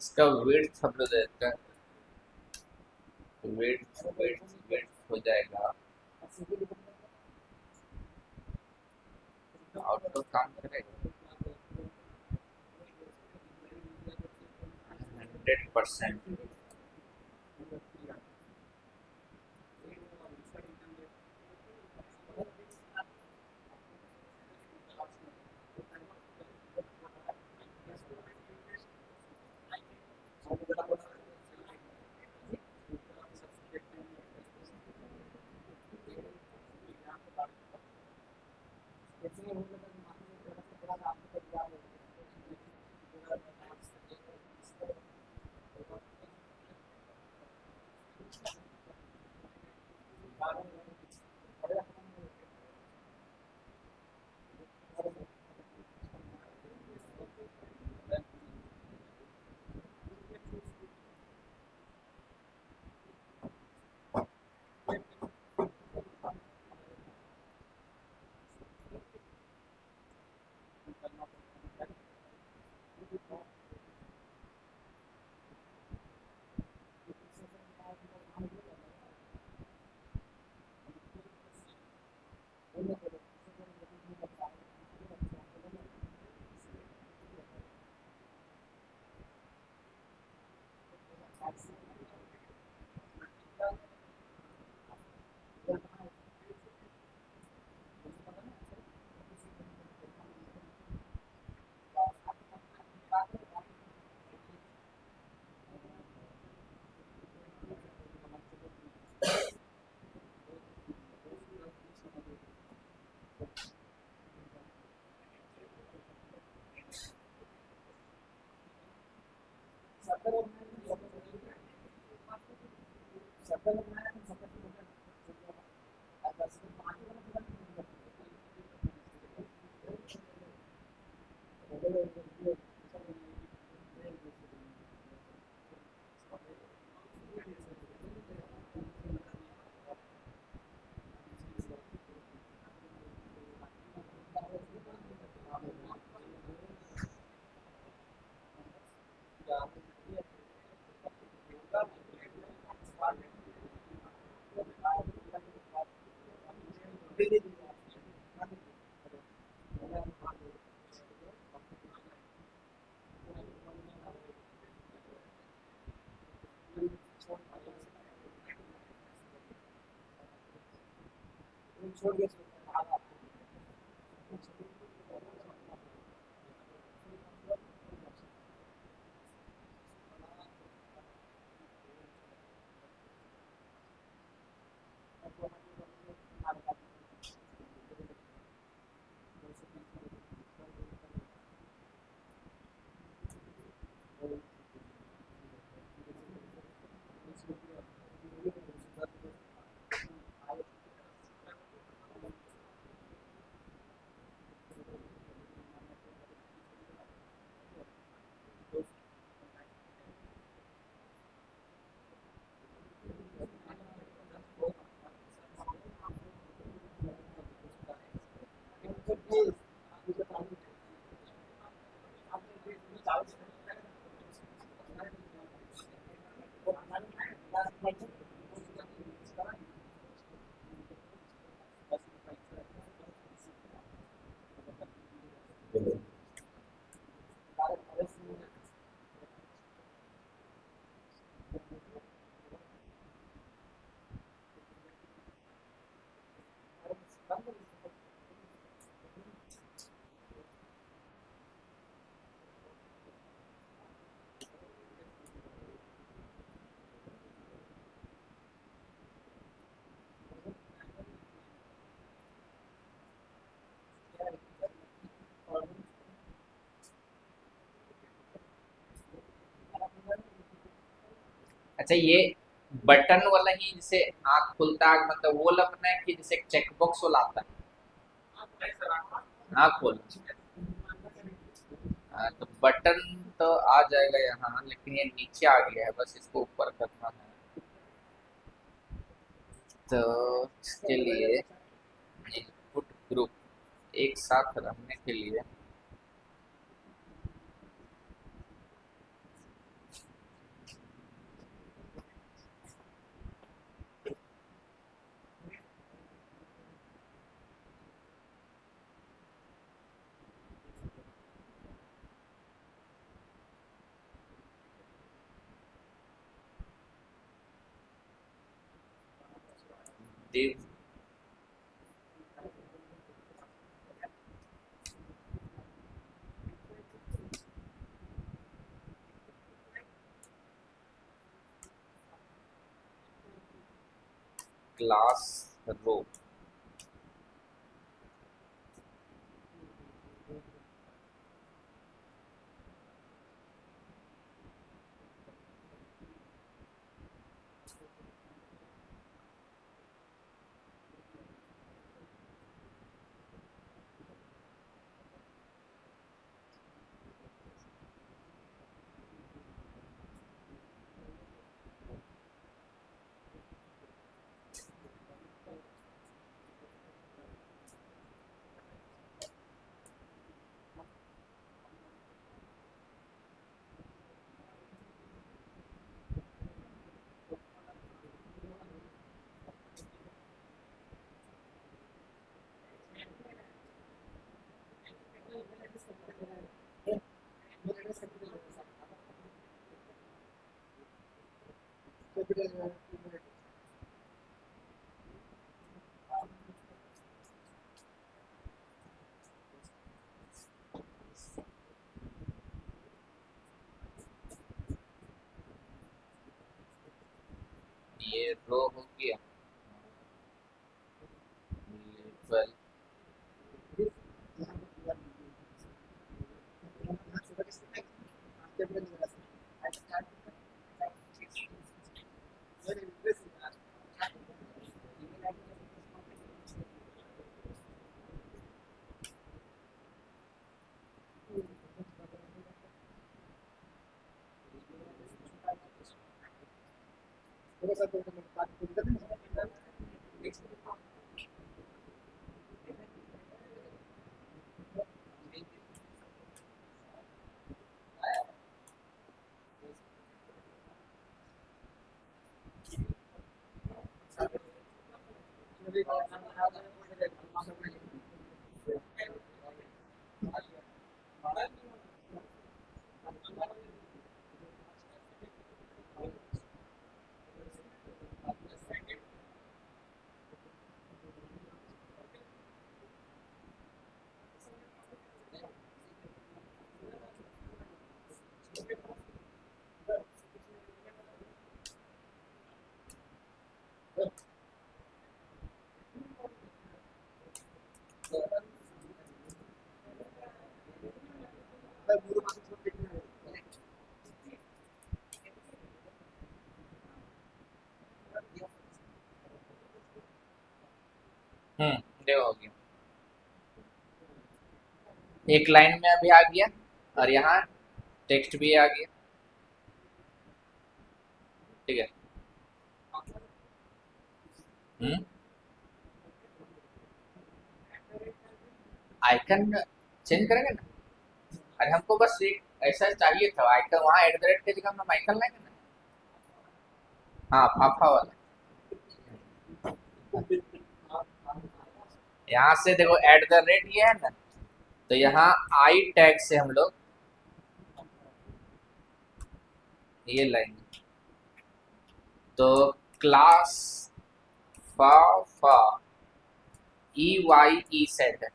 इसका विड्थ हम लोग देते हैं, विड्थ विड्थ विड्थ हो जाएगा, आउटपुट काम करेगा 100%। अच्छा, ये बटन वाला ही जैसे आँख खुलता आँख मतलब वो लगना है कि जैसे चेक बॉक्स वाला आता है आँख खोल। हाँ, तो बटन तो आ जाएगा यहाँ, लेकिन ये नीचे आ गया है, बस इसको ऊपर करना है। तो इसके लिए इनपुट ग्रुप एक साथ रखने के लिए div class row। ये रो हो गया, लेवल देखो हो गया, एक लाइन में अभी आ गया और यहाँ टेक्स्ट भी आ गया। ठीक है। आइकन चेंज करेंगे ना। अरे हमको बस एक ऐसा चाहिए था आइकन, वहाँ एट द रेट के जगह हम आइकन लाएंगे ना। हाँ फाफा वाला। यहाँ से देखो एट द रेट ये है ना, तो यहाँ आई टैग से हम लोग ये लाएंगे। तो क्लास फाफा ई वाई ई सेट है।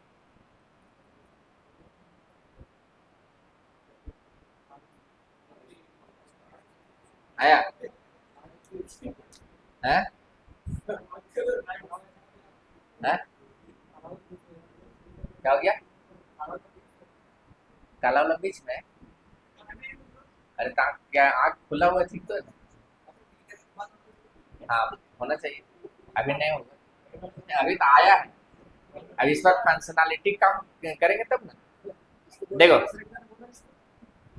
आया है? है? क्या हो गया? काला वाला बीच में? अरे क्या आँख खुला हुआ ठीक तो है? हाँ होना चाहिए। अभी नहीं होगा, अभी तो आया है। अब इस पर फंक्शनैलिटी काम करेंगे तब ना। देखो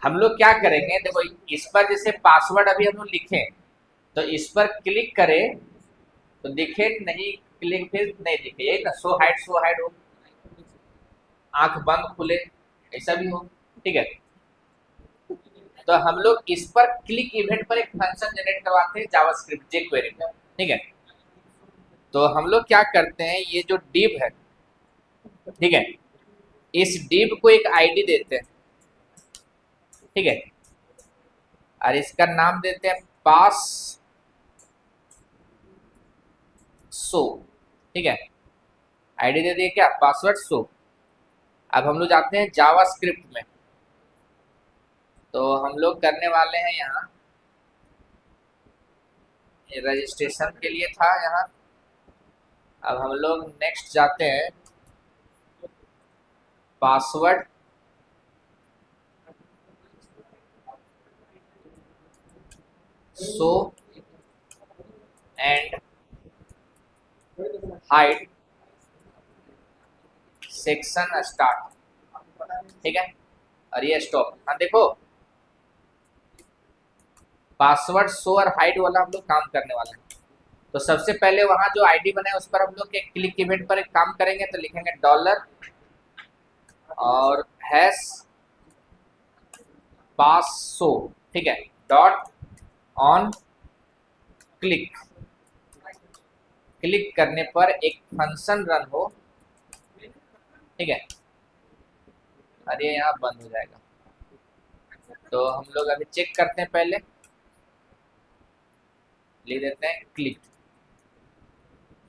हम लोग क्या करेंगे, देखो इस पर जैसे पासवर्ड अभी हम लोग लिखे, तो इस पर क्लिक करें तो दिखे नहीं, क्लिक फिर नहीं दिखे, यही ना शो हाइड हो, आंख बंद खुले, ऐसा भी हो। ठीक है। तो हम लोग इस पर क्लिक इवेंट पर एक फंक्शन जनरेट करवाते हैं जावास्क्रिप्ट jQuery में। ठीक है। तो हम लोग क्या करते हैं, ये जो div है, ठीक है, इस div को एक आईडी देते हैं। ठीक है। और इसका नाम देते हैं पास शो। ठीक है। आईडी दे दिए क्या, पासवर्ड शो। अब हम लोग जाते हैं जावास्क्रिप्ट में, तो हम लोग करने वाले हैं यहाँ, ये रजिस्ट्रेशन के लिए था यहाँ। अब हम लोग नेक्स्ट जाते हैं, password show and hide section start. ठीक है। और ये स्टॉप। हाँ देखो पासवर्ड शो और हाइड वाला हम लोग काम करने वाले हैं। तो सबसे पहले वहां जो आईडी बना है उस पर हम लोग एक क्लिक इवेंट पर एक काम करेंगे, तो लिखेंगे डॉलर और हैश पास शो। ठीक है। डॉट ऑन क्लिक, क्लिक करने पर एक फंक्शन रन हो। ठीक है। और ये यहाँ बंद हो जाएगा। तो हम लोग अभी चेक करते हैं, पहले ले देते हैं क्लिक।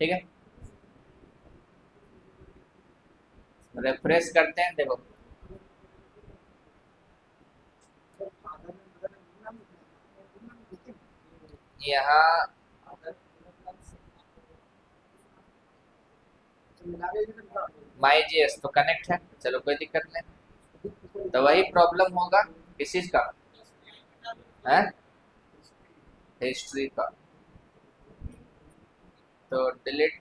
ठीक है। रिफ्रेश करते हैं, देखो यहाँ माई जीएस तो कनेक्ट है, चलो कोई दिक्कत नहीं। तो वही प्रॉब्लम होगा किस चीज का है, हिस्ट्री का। तो डिलीट,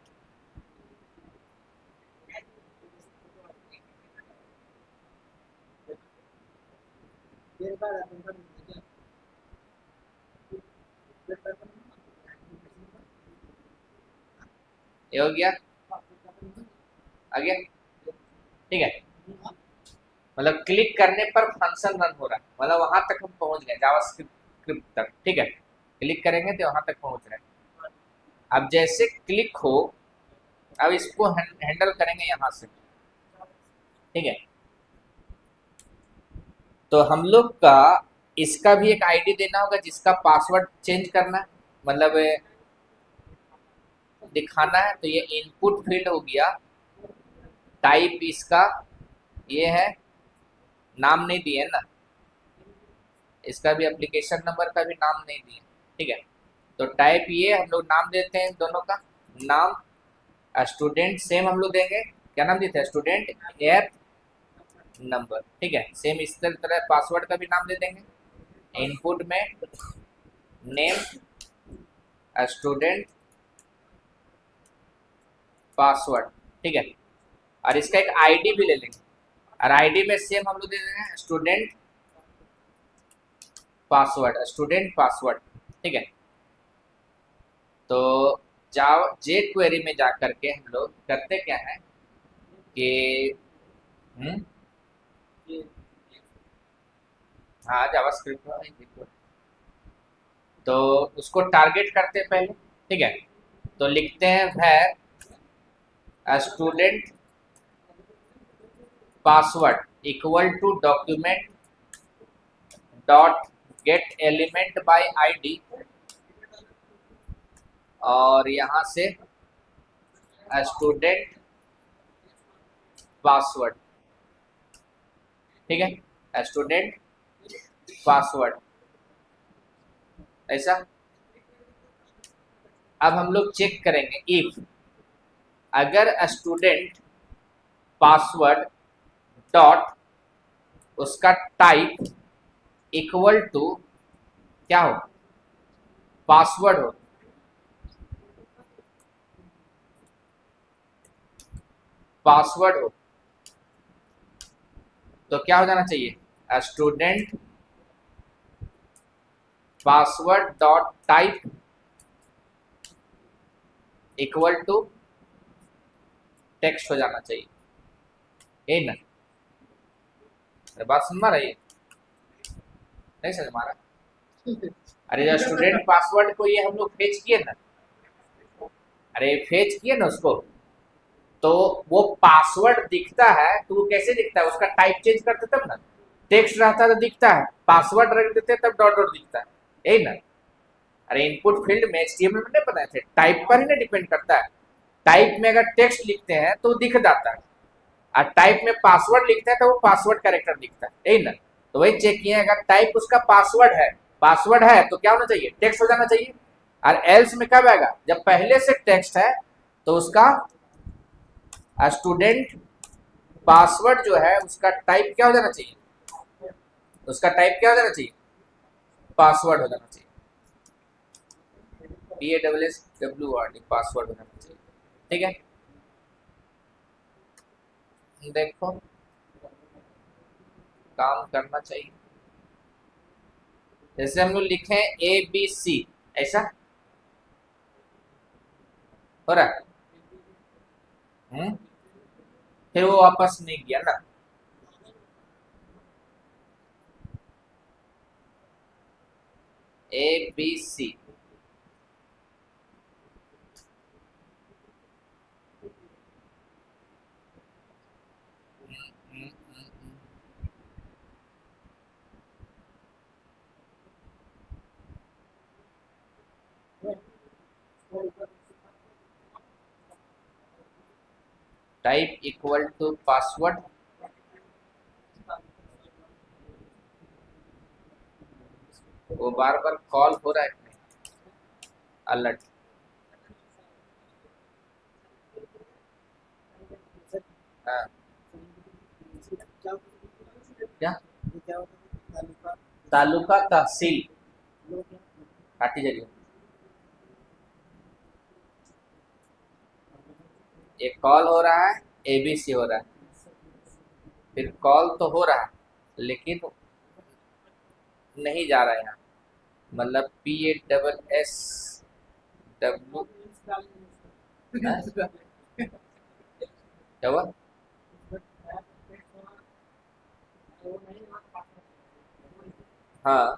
ये हो गया, आ गया, ठीक है। मतलब क्लिक करने पर फंक्शन रन हो रहा है, मतलब वहां तक हम पहुंच गए जावास्क्रिप्ट तक, ठीक है। क्लिक करेंगे तो वहां तक पहुंच रहे हैं। अब जैसे क्लिक हो, अब इसको हैंडल करेंगे यहाँ से, ठीक है। तो हम लोग का इसका भी एक आईडी देना होगा जिसका पासवर्ड चेंज करना है, मतलब दिखाना है। तो ये इनपुट फील्ड हो गया, टाइप इसका ये है, नाम नहीं दिए ना, इसका भी एप्लीकेशन नंबर का भी नाम नहीं दिए, ठीक है। तो टाइप ये हम लोग नाम देते हैं दोनों का नाम, स्टूडेंट सेम हम लोग देंगे, क्या नाम देते हैं, स्टूडेंट ऐप नंबर, ठीक है। सेम इस तरह पासवर्ड का भी नाम दे देंगे। इनपुट में नेम स्टूडेंट पासवर्ड, ठीक है। और इसका एक आईडी भी ले लेंगे, और आईडी में सेम हम लोग दे देंगे स्टूडेंट पासवर्ड, ठीक है। तो जावा जे क्वेरी में जा करके हम लोग करते क्या है कि हाँ जावास्क्रिप्ट, तो उसको टारगेट करते हैं पहले, ठीक है। तो लिखते हैं student password equal to document dot get element by ID, और यहाँ से स्टूडेंट पासवर्ड, ठीक है, स्टूडेंट पासवर्ड, ऐसा। अब हम लोग चेक करेंगे इफ अगर स्टूडेंट पासवर्ड डॉट उसका टाइप इक्वल टू क्या हो, पासवर्ड हो, पासवर्ड हो, तो क्या हो जाना चाहिए, student password dot type equal to text हो जाना चाहिए, यही ना। बात सुन पा रही है, नहीं समझ मारा। अरे जो स्टूडेंट पासवर्ड को ये हम लोग फेच किए ना, अरे फेच किए ना उसको, तो वो पासवर्ड दिखता है, तो वो कैसे दिखता है, उसका टाइप चेंज करते तब ना, टेक्स्ट रहता तो दिखता है, पासवर्ड रख देते तब डॉट डॉट दिखता है, यही ना। अरे इनपुट फील्ड में एचटीएमएल में नहीं बनाए थे, टाइप पर ही ना डिपेंड करता है। टाइप में अगर टेक्स्ट लिखते हैं तो दिख जाता है, और टाइप में पासवर्ड लिखते हैं तो वो पासवर्ड कैरेक्टर दिखता है, यही ना। तो वही चेक किए, अगर टाइप उसका पासवर्ड है तो क्या होना चाहिए, टेक्स्ट हो जाना चाहिए। और एल्स में कब आएगा, जब पहले से टेक्स्ट है तो उसका स्टूडेंट पासवर्ड जो है उसका टाइप क्या हो जाना चाहिए, उसका टाइप क्या हो जाना चाहिए, पासवर्ड हो जाना चाहिए, PASSWORD पासवर्ड हो जाना चाहिए, ठीक है। देखो काम करना चाहिए, जैसे हम लोग लिखे ABC, ऐसा हो रहा है, फिर वो वापस नहीं किया ना, ABC, type equal to password, वो बार बार कॉल हो रहा है, अलर्ट, हाँ क्या, तालुका तहसील काटी जरिए, ये कॉल हो रहा है, ABC हो रहा है, फिर कॉल तो हो रहा है लेकिन नहीं जा रहा है यहाँ, मतलब PASSW हाँ? क्या हुआ? हाँ,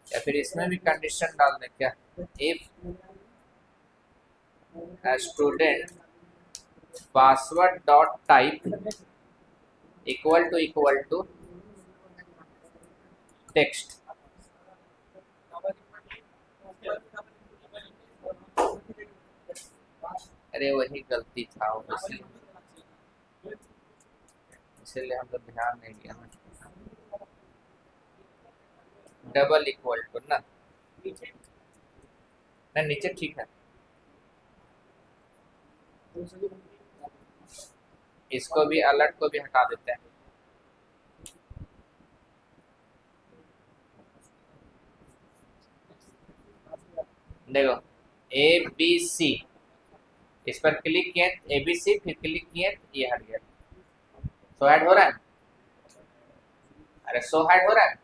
या फिर इसमें भी कंडीशन डाल दें क्या? If student password dot type equal to text. अरे वही गलती था वो, इसीलिए हम लोग ध्यान नहीं दिया ना। डबल इक्वल टू ना, ना नीचे ठीक है। इसको भी अलर्ट को भी हटा देते हैं। देखो ए बी सी, इस पर क्लिक किए ए बी सी, फिर क्लिक किए ये हट गया। सो ऐड हो रहा है, अरे सो ऐड हो रहा है।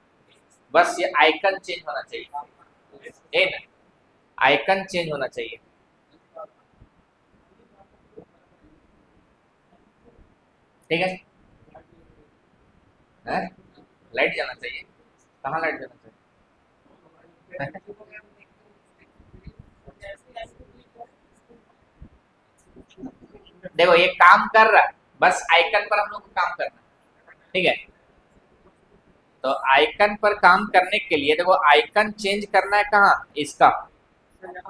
बस ये आइकन चेंज होना चाहिए, ए ना, आइकन चेंज होना चाहिए। ठीक है, लाइट जाना चाहिए। कहाँ लाइट जाना चाहिए? देखो ये काम कर रहा है, बस आइकन पर हम लोग को काम करना है। ठीक है, तो आइकन पर काम करने के लिए देखो आइकन चेंज करना है कहाँ, इसका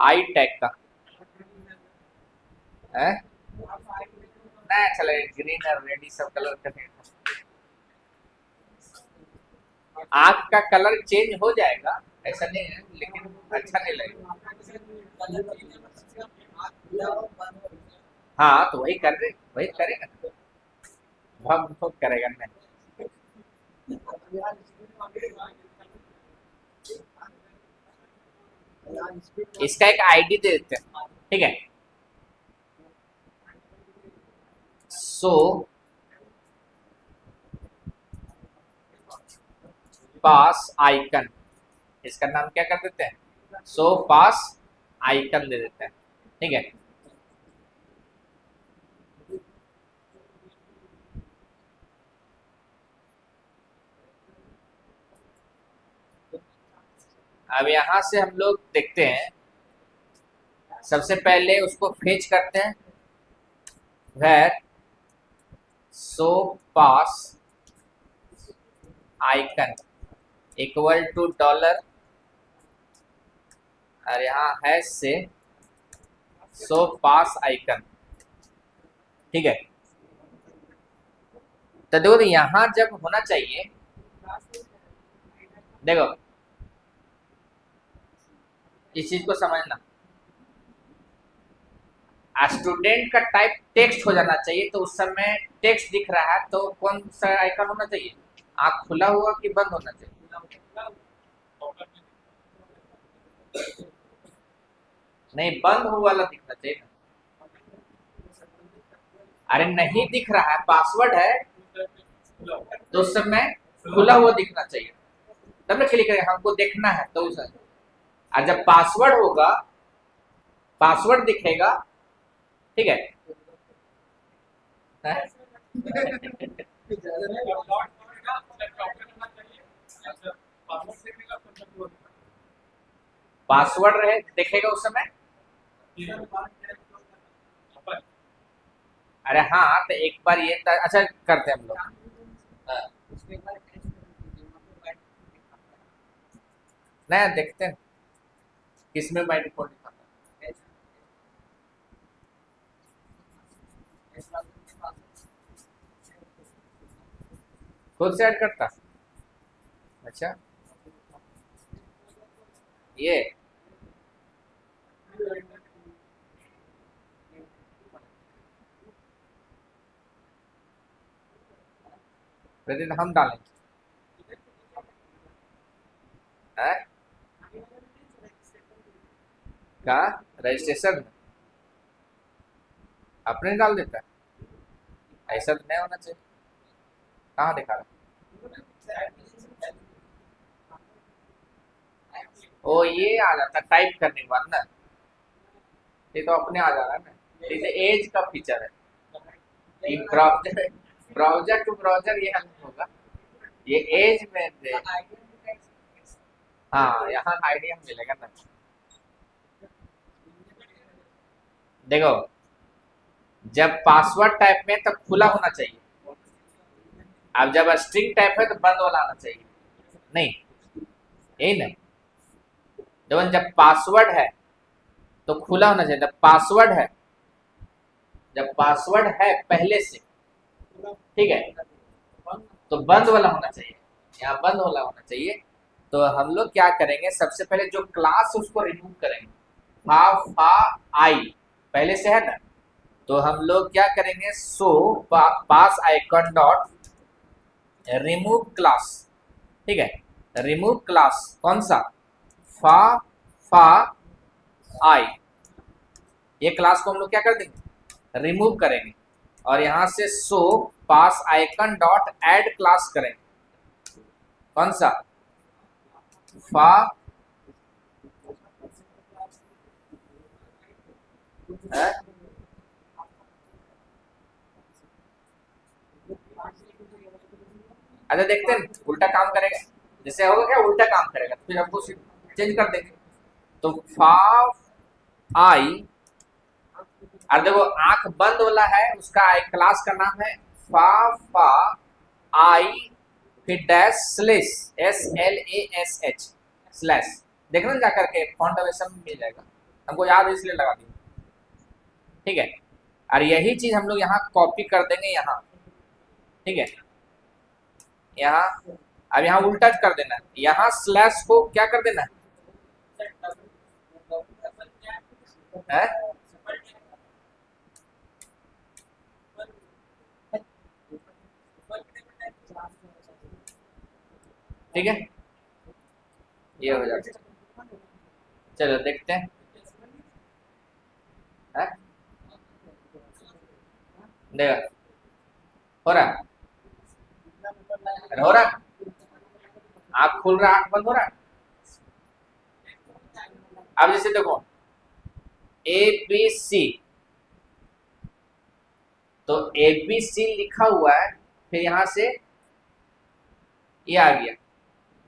आई टैग का है ना। चले ग्रीन और रेड सब कलर करेंगे, आंख का कलर चेंज हो जाएगा, ऐसा नहीं है, लेकिन अच्छा नहीं लगेगा। हाँ तो वही कर रहे, वही करेगा, भग भग करेगा नहीं। इसका एक आईडी दे देते हैं, ठीक है। सो पास आइकन, इसका नाम क्या कर देते हैं, सो पास आइकन दे देते हैं, ठीक है। अब यहां से हम लोग देखते हैं, सबसे पहले उसको फेच करते हैं, where so pass icon equal to dollar, और यहाँ हैश से सो पास आइकन, ठीक है। तो देखो यहाँ जब होना चाहिए, देखो इस चीज को समझना, स्टूडेंट का टाइप टेक्स्ट हो जाना चाहिए, तो उस समय टेक्स्ट दिख रहा है तो कौन सा आइकन होना चाहिए, आँख खुला हुआ कि बंद होना चाहिए? नहीं, बंद हुआ वाला दिखना चाहिए ना। अरे नहीं दिख रहा है, पासवर्ड है तो उस समय खुला हुआ दिखना चाहिए, तब ना क्लिक करेंगे, हमको देखना है तो उस, और जब पासवर्ड होगा, पासवर्ड दिखेगा, ठीक है। पासवर्ड रहे देखेगा उस समय। अरे हाँ तो एक बार ये अच्छा करते हैं हम लोग, हाँ, नया देखते हैं किसमें बाई डिफॉल्ट दिखाता है। खुद से ऐड करता, अच्छा ये प्रतिदिन हम डालेंगे है का रजिस्ट्रेशन अपने डाल देता है, ऐसा तो नहीं होना चाहिए। कहाँ दिखा रहा है? ओ ये आ जाता टाइप करने के बाद ना, ये तो अपने आ जा रहा है ना, ये एज का फीचर है। ये ब्राउजर ब्राउजर टू ब्राउजर ये हल होगा, ये एज में दे। हाँ यहाँ आईडी हम मिलेगा ना। देखो जब पासवर्ड टाइप में तब खुला होना चाहिए, अब जब स्ट्रिंग टाइप है तो बंद वाला आना चाहिए, नहीं यही ना। जब पासवर्ड है तो खुला होना चाहिए, जब पासवर्ड है, जब पासवर्ड है पहले से, ठीक है, तो बंद वाला होना चाहिए, यहाँ बंद वाला होना चाहिए। तो हम लोग क्या करेंगे, सबसे पहले जो क्लास उसको रिमूव करेंगे, फा आई पहले से है ना, तो हम लोग क्या करेंगे, सो pass icon dot remove class, ठीक है, रिमूव क्लास कौन सा, फा आई, ये क्लास को हम लोग क्या कर देंगे, रिमूव करेंगे, और यहां से सो pass icon dot add class करेंगे, कौन सा, फा है? अच्छा देखते हैं उल्टा काम करेगा, जैसे होगा क्या उल्टा काम करेगा, तो फिर हमको चेंज कर देंगे। तो फा आई, और देखो आंख बंद वाला है उसका क्लास का नाम है फा आई फिर डैश स्लेश SLASH स्लैश, देखना जा करके फॉन्ट अवेशन में मिल जाएगा, हमको याद है इसलिए लगा दिया, ठीक है। और यही चीज हम लोग यहाँ कॉपी कर देंगे यहाँ, ठीक है, यहाँ अब यहाँ उल्टा कर देना है, यहाँ स्लैश को क्या कर देना है? ठीक है, ये हो जाता है। चलो देखते हैं, है? देखा हो रहा है? अरे हो रहा है, आँख खुल रहा है आँख बंद हो रहा है। अब जैसे देखो ABC, तो ABC लिखा हुआ है, फिर यहां से ये आ गया,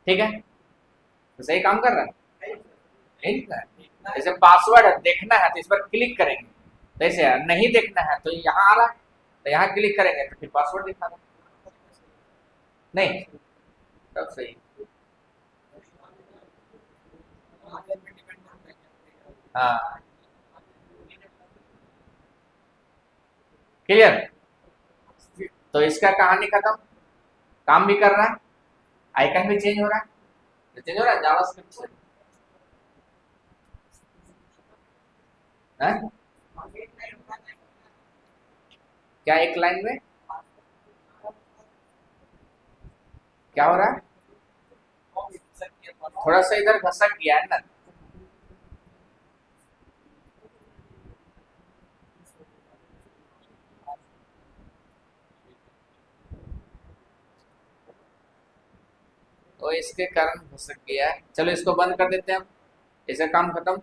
ठीक है, तो सही काम कर रहा है, नहीं लिखा है। जैसे पासवर्ड है देखना है तो इस पर क्लिक करेंगे, तो ऐसे नहीं देखना है तो यहाँ आ रहा है, तो यहाँ क्लिक करेंगे तो फिर पासवर्ड दिखा रहा, नहीं तब सही। हाँ क्लियर, तो इसका कहानी खत्म, काम भी कर रहा है, आइकन भी चेंज हो रहा है, तो चेंज हो रहा है जावास्क्रिप्ट से, है? क्या एक लाइन में क्या हो रहा है, थोड़ा सा इधर घसक गया है ना, तो इसके कारण घसक गया है। चलो इसको बंद कर देते हैं हम, इसका काम खत्म।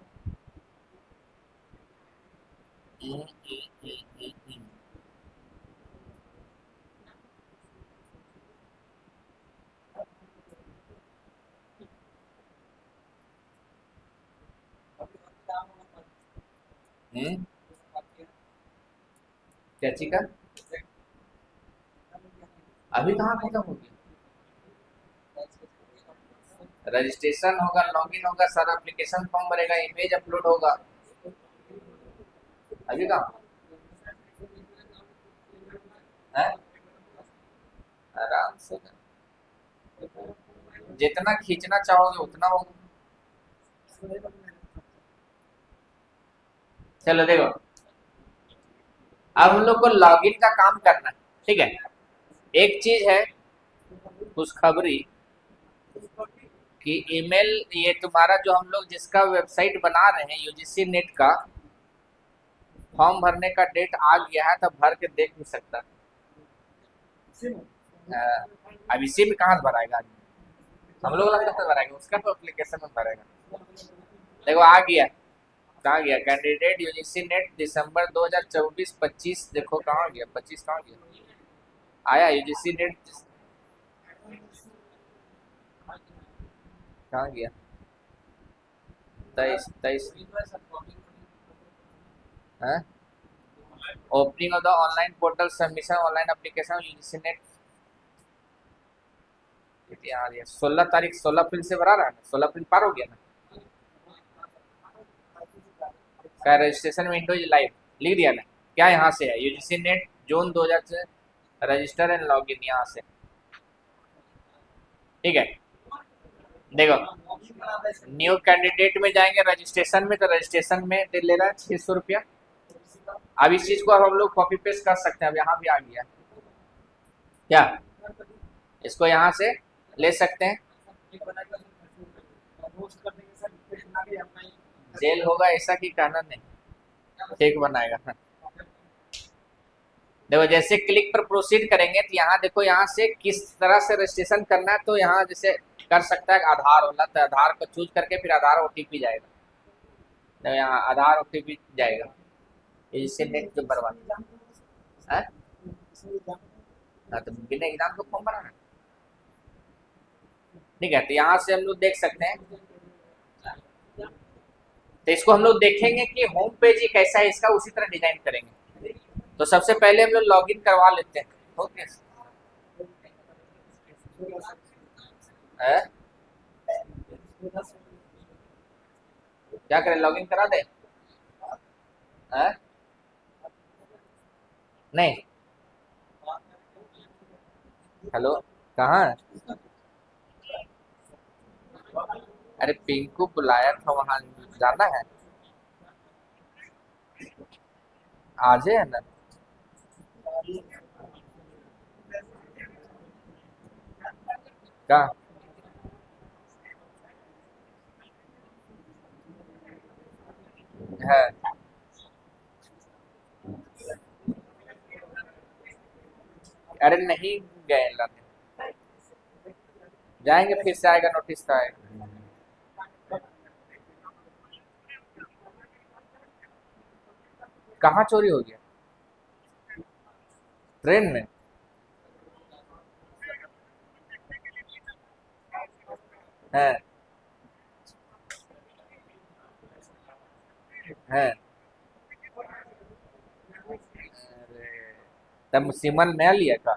क्या चीज का, अभी कहाँ खत्म हो गया, रजिस्ट्रेशन होगा, लॉगिन होगा, सारा एप्लीकेशन फॉर्म भरेगा, इमेज अपलोड होगा, अभी कहाँ है, आराम से जितना खींचना चाहोगे उतना होगा। चलो देखो अब हम लोग को लॉगिन का काम करना है, ठीक है। एक चीज है खुशखबरी कि ईमेल, ये तुम्हारा जो हम लोग जिसका वेबसाइट बना रहे हैं यूजीसी नेट का, फॉर्म भरने का डेट आ गया है, तब भर के देख भी सकता है। अब इसी में कहाँ से भराएगा, हम लोग लगता है भराएगा, उसका तो एप्लीकेशन में भरेगा। देखो आ गया, कहाँ गया कैंडिडेट यूजीसी नेट दिसंबर 2024-25, देखो कहाँ गया 25, कहाँ गया, आया यूजीसी नेट, कहाँ गया 23 23 है। Opening of the online portal submission online application UGC net, यार ये 16 तारीख, 16 अप्रैल से भरा रहा है ना, 16 अप्रैल पार हो गया ना। क्या रजिस्ट्रेशन विंडो लाइव लिख दिया ना, क्या यहाँ से है यूजीसी नेट जोन 2000 से रजिस्टर एंड लॉग इन यहाँ से, ठीक है। देखो न्यू कैंडिडेट में जाएंगे रजिस्ट्रेशन में, तो रजिस्ट्रेशन में दे ले रहा है 600 रुपया। अब इस चीज को अब हम लोग कॉपी पेस्ट कर सकते हैं, अब यहाँ भी आ गया क्या, इसको यहाँ से ले सकते हैं, जेल होगा ऐसा कि कहना नहीं, ठीक बनाएगा। देखो जैसे क्लिक पर प्रोसीड करेंगे तो यहाँ देखो, यहाँ से किस तरह से रजिस्ट्रेशन करना है, तो यहाँ जैसे कर सकता है आधार वाला, तो आधार को चूज करके फिर आधार ओटीपी जाएगा, तो यहाँ आधार ओटीपी जाएगा, इससे नेट जो भरवाना है। हाँ तो बिना एग्जाम को फॉर्म भराना, ठीक है। तो यहाँ से हम लोग देख सकते हैं, तो इसको हम लोग देखेंगे कि होम पेज ही कैसा है इसका, उसी तरह डिजाइन करेंगे। तो सबसे पहले हम लोग लॉगिन करवा लेते हैं, ओके है? क्या करें, लॉगिन करा दे है? नहीं, हेलो कहाँ है? अरे पिंकू बुलाया था वहां, जाना है, आज है ना। कहाँ है? अरे नहीं गए लाने, जाएंगे फिर से आएगा नोटिस तो आएगा। कहाँ चोरी हो गया? ट्रेन में? है है। अरे तब सिमन नया लिया था,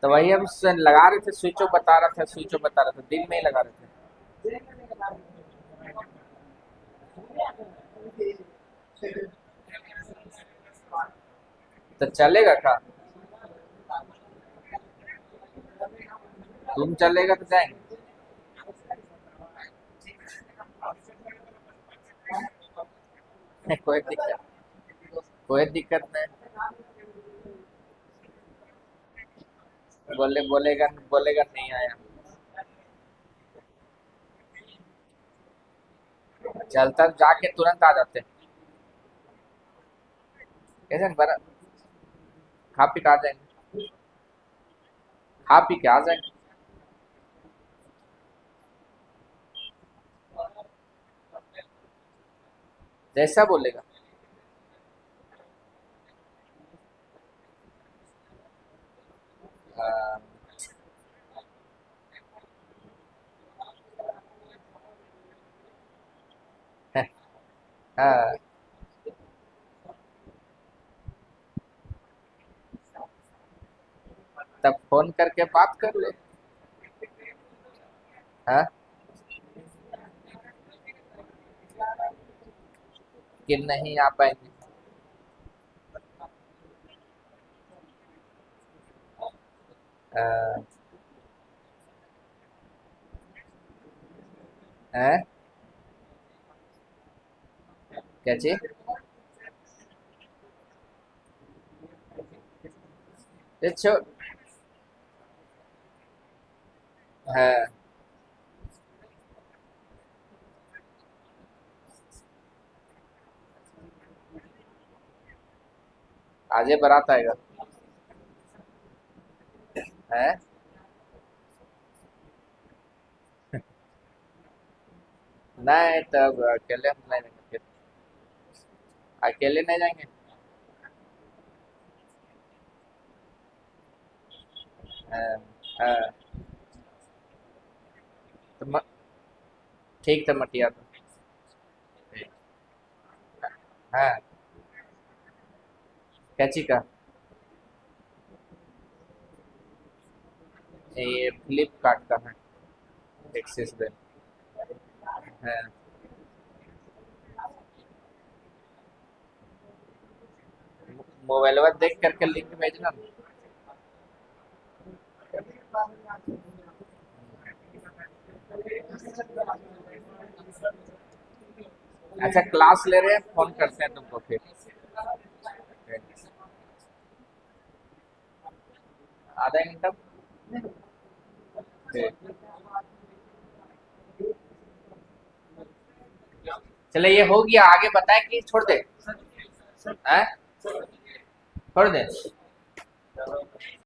तो वही हम लगा रहे थे, स्विच ऑफ बता रहा था, स्विच ऑफ बता रहा था, दिन में ही लगा रहे थे। तो चलेगा का, तुम चलेगा तो जाएंगे। कोई दिक्कत, कोई दिक्कत नहीं, बोलेगा बोलेगा नहीं आया, चलता जाके तुरंत आ जाते, कैसे न बरा, खा पी के आ जाएंगे, खा पी के आ जाएंगे। जैसा बोलेगा। हाँ हाँ, तब फोन करके बात कर ले। हाँ कि नहीं आ पाएंगे। हाँ, है क्या चीज? ये हाँ, आजे बारात आएगा है। नहीं तब अकेले हम नहीं जाएंगे फिर, अकेले नहीं जाएंगे। हाँ, हाँ, तो ठीक था मटिया तो। ठीक। हाँ, कैची का? ये फ्लिपकार्ट का है, एक्सिस बैंक। हाँ, मोबाइलवा देख करके लिंक भेजना। अच्छा क्लास ले रहे हैं, फोन करते हैं तुमको फिर। आधा घंटा। ठीक। चले ये हो गया, आगे बताए कि छोड़ दे? हैं? छोड़ दे।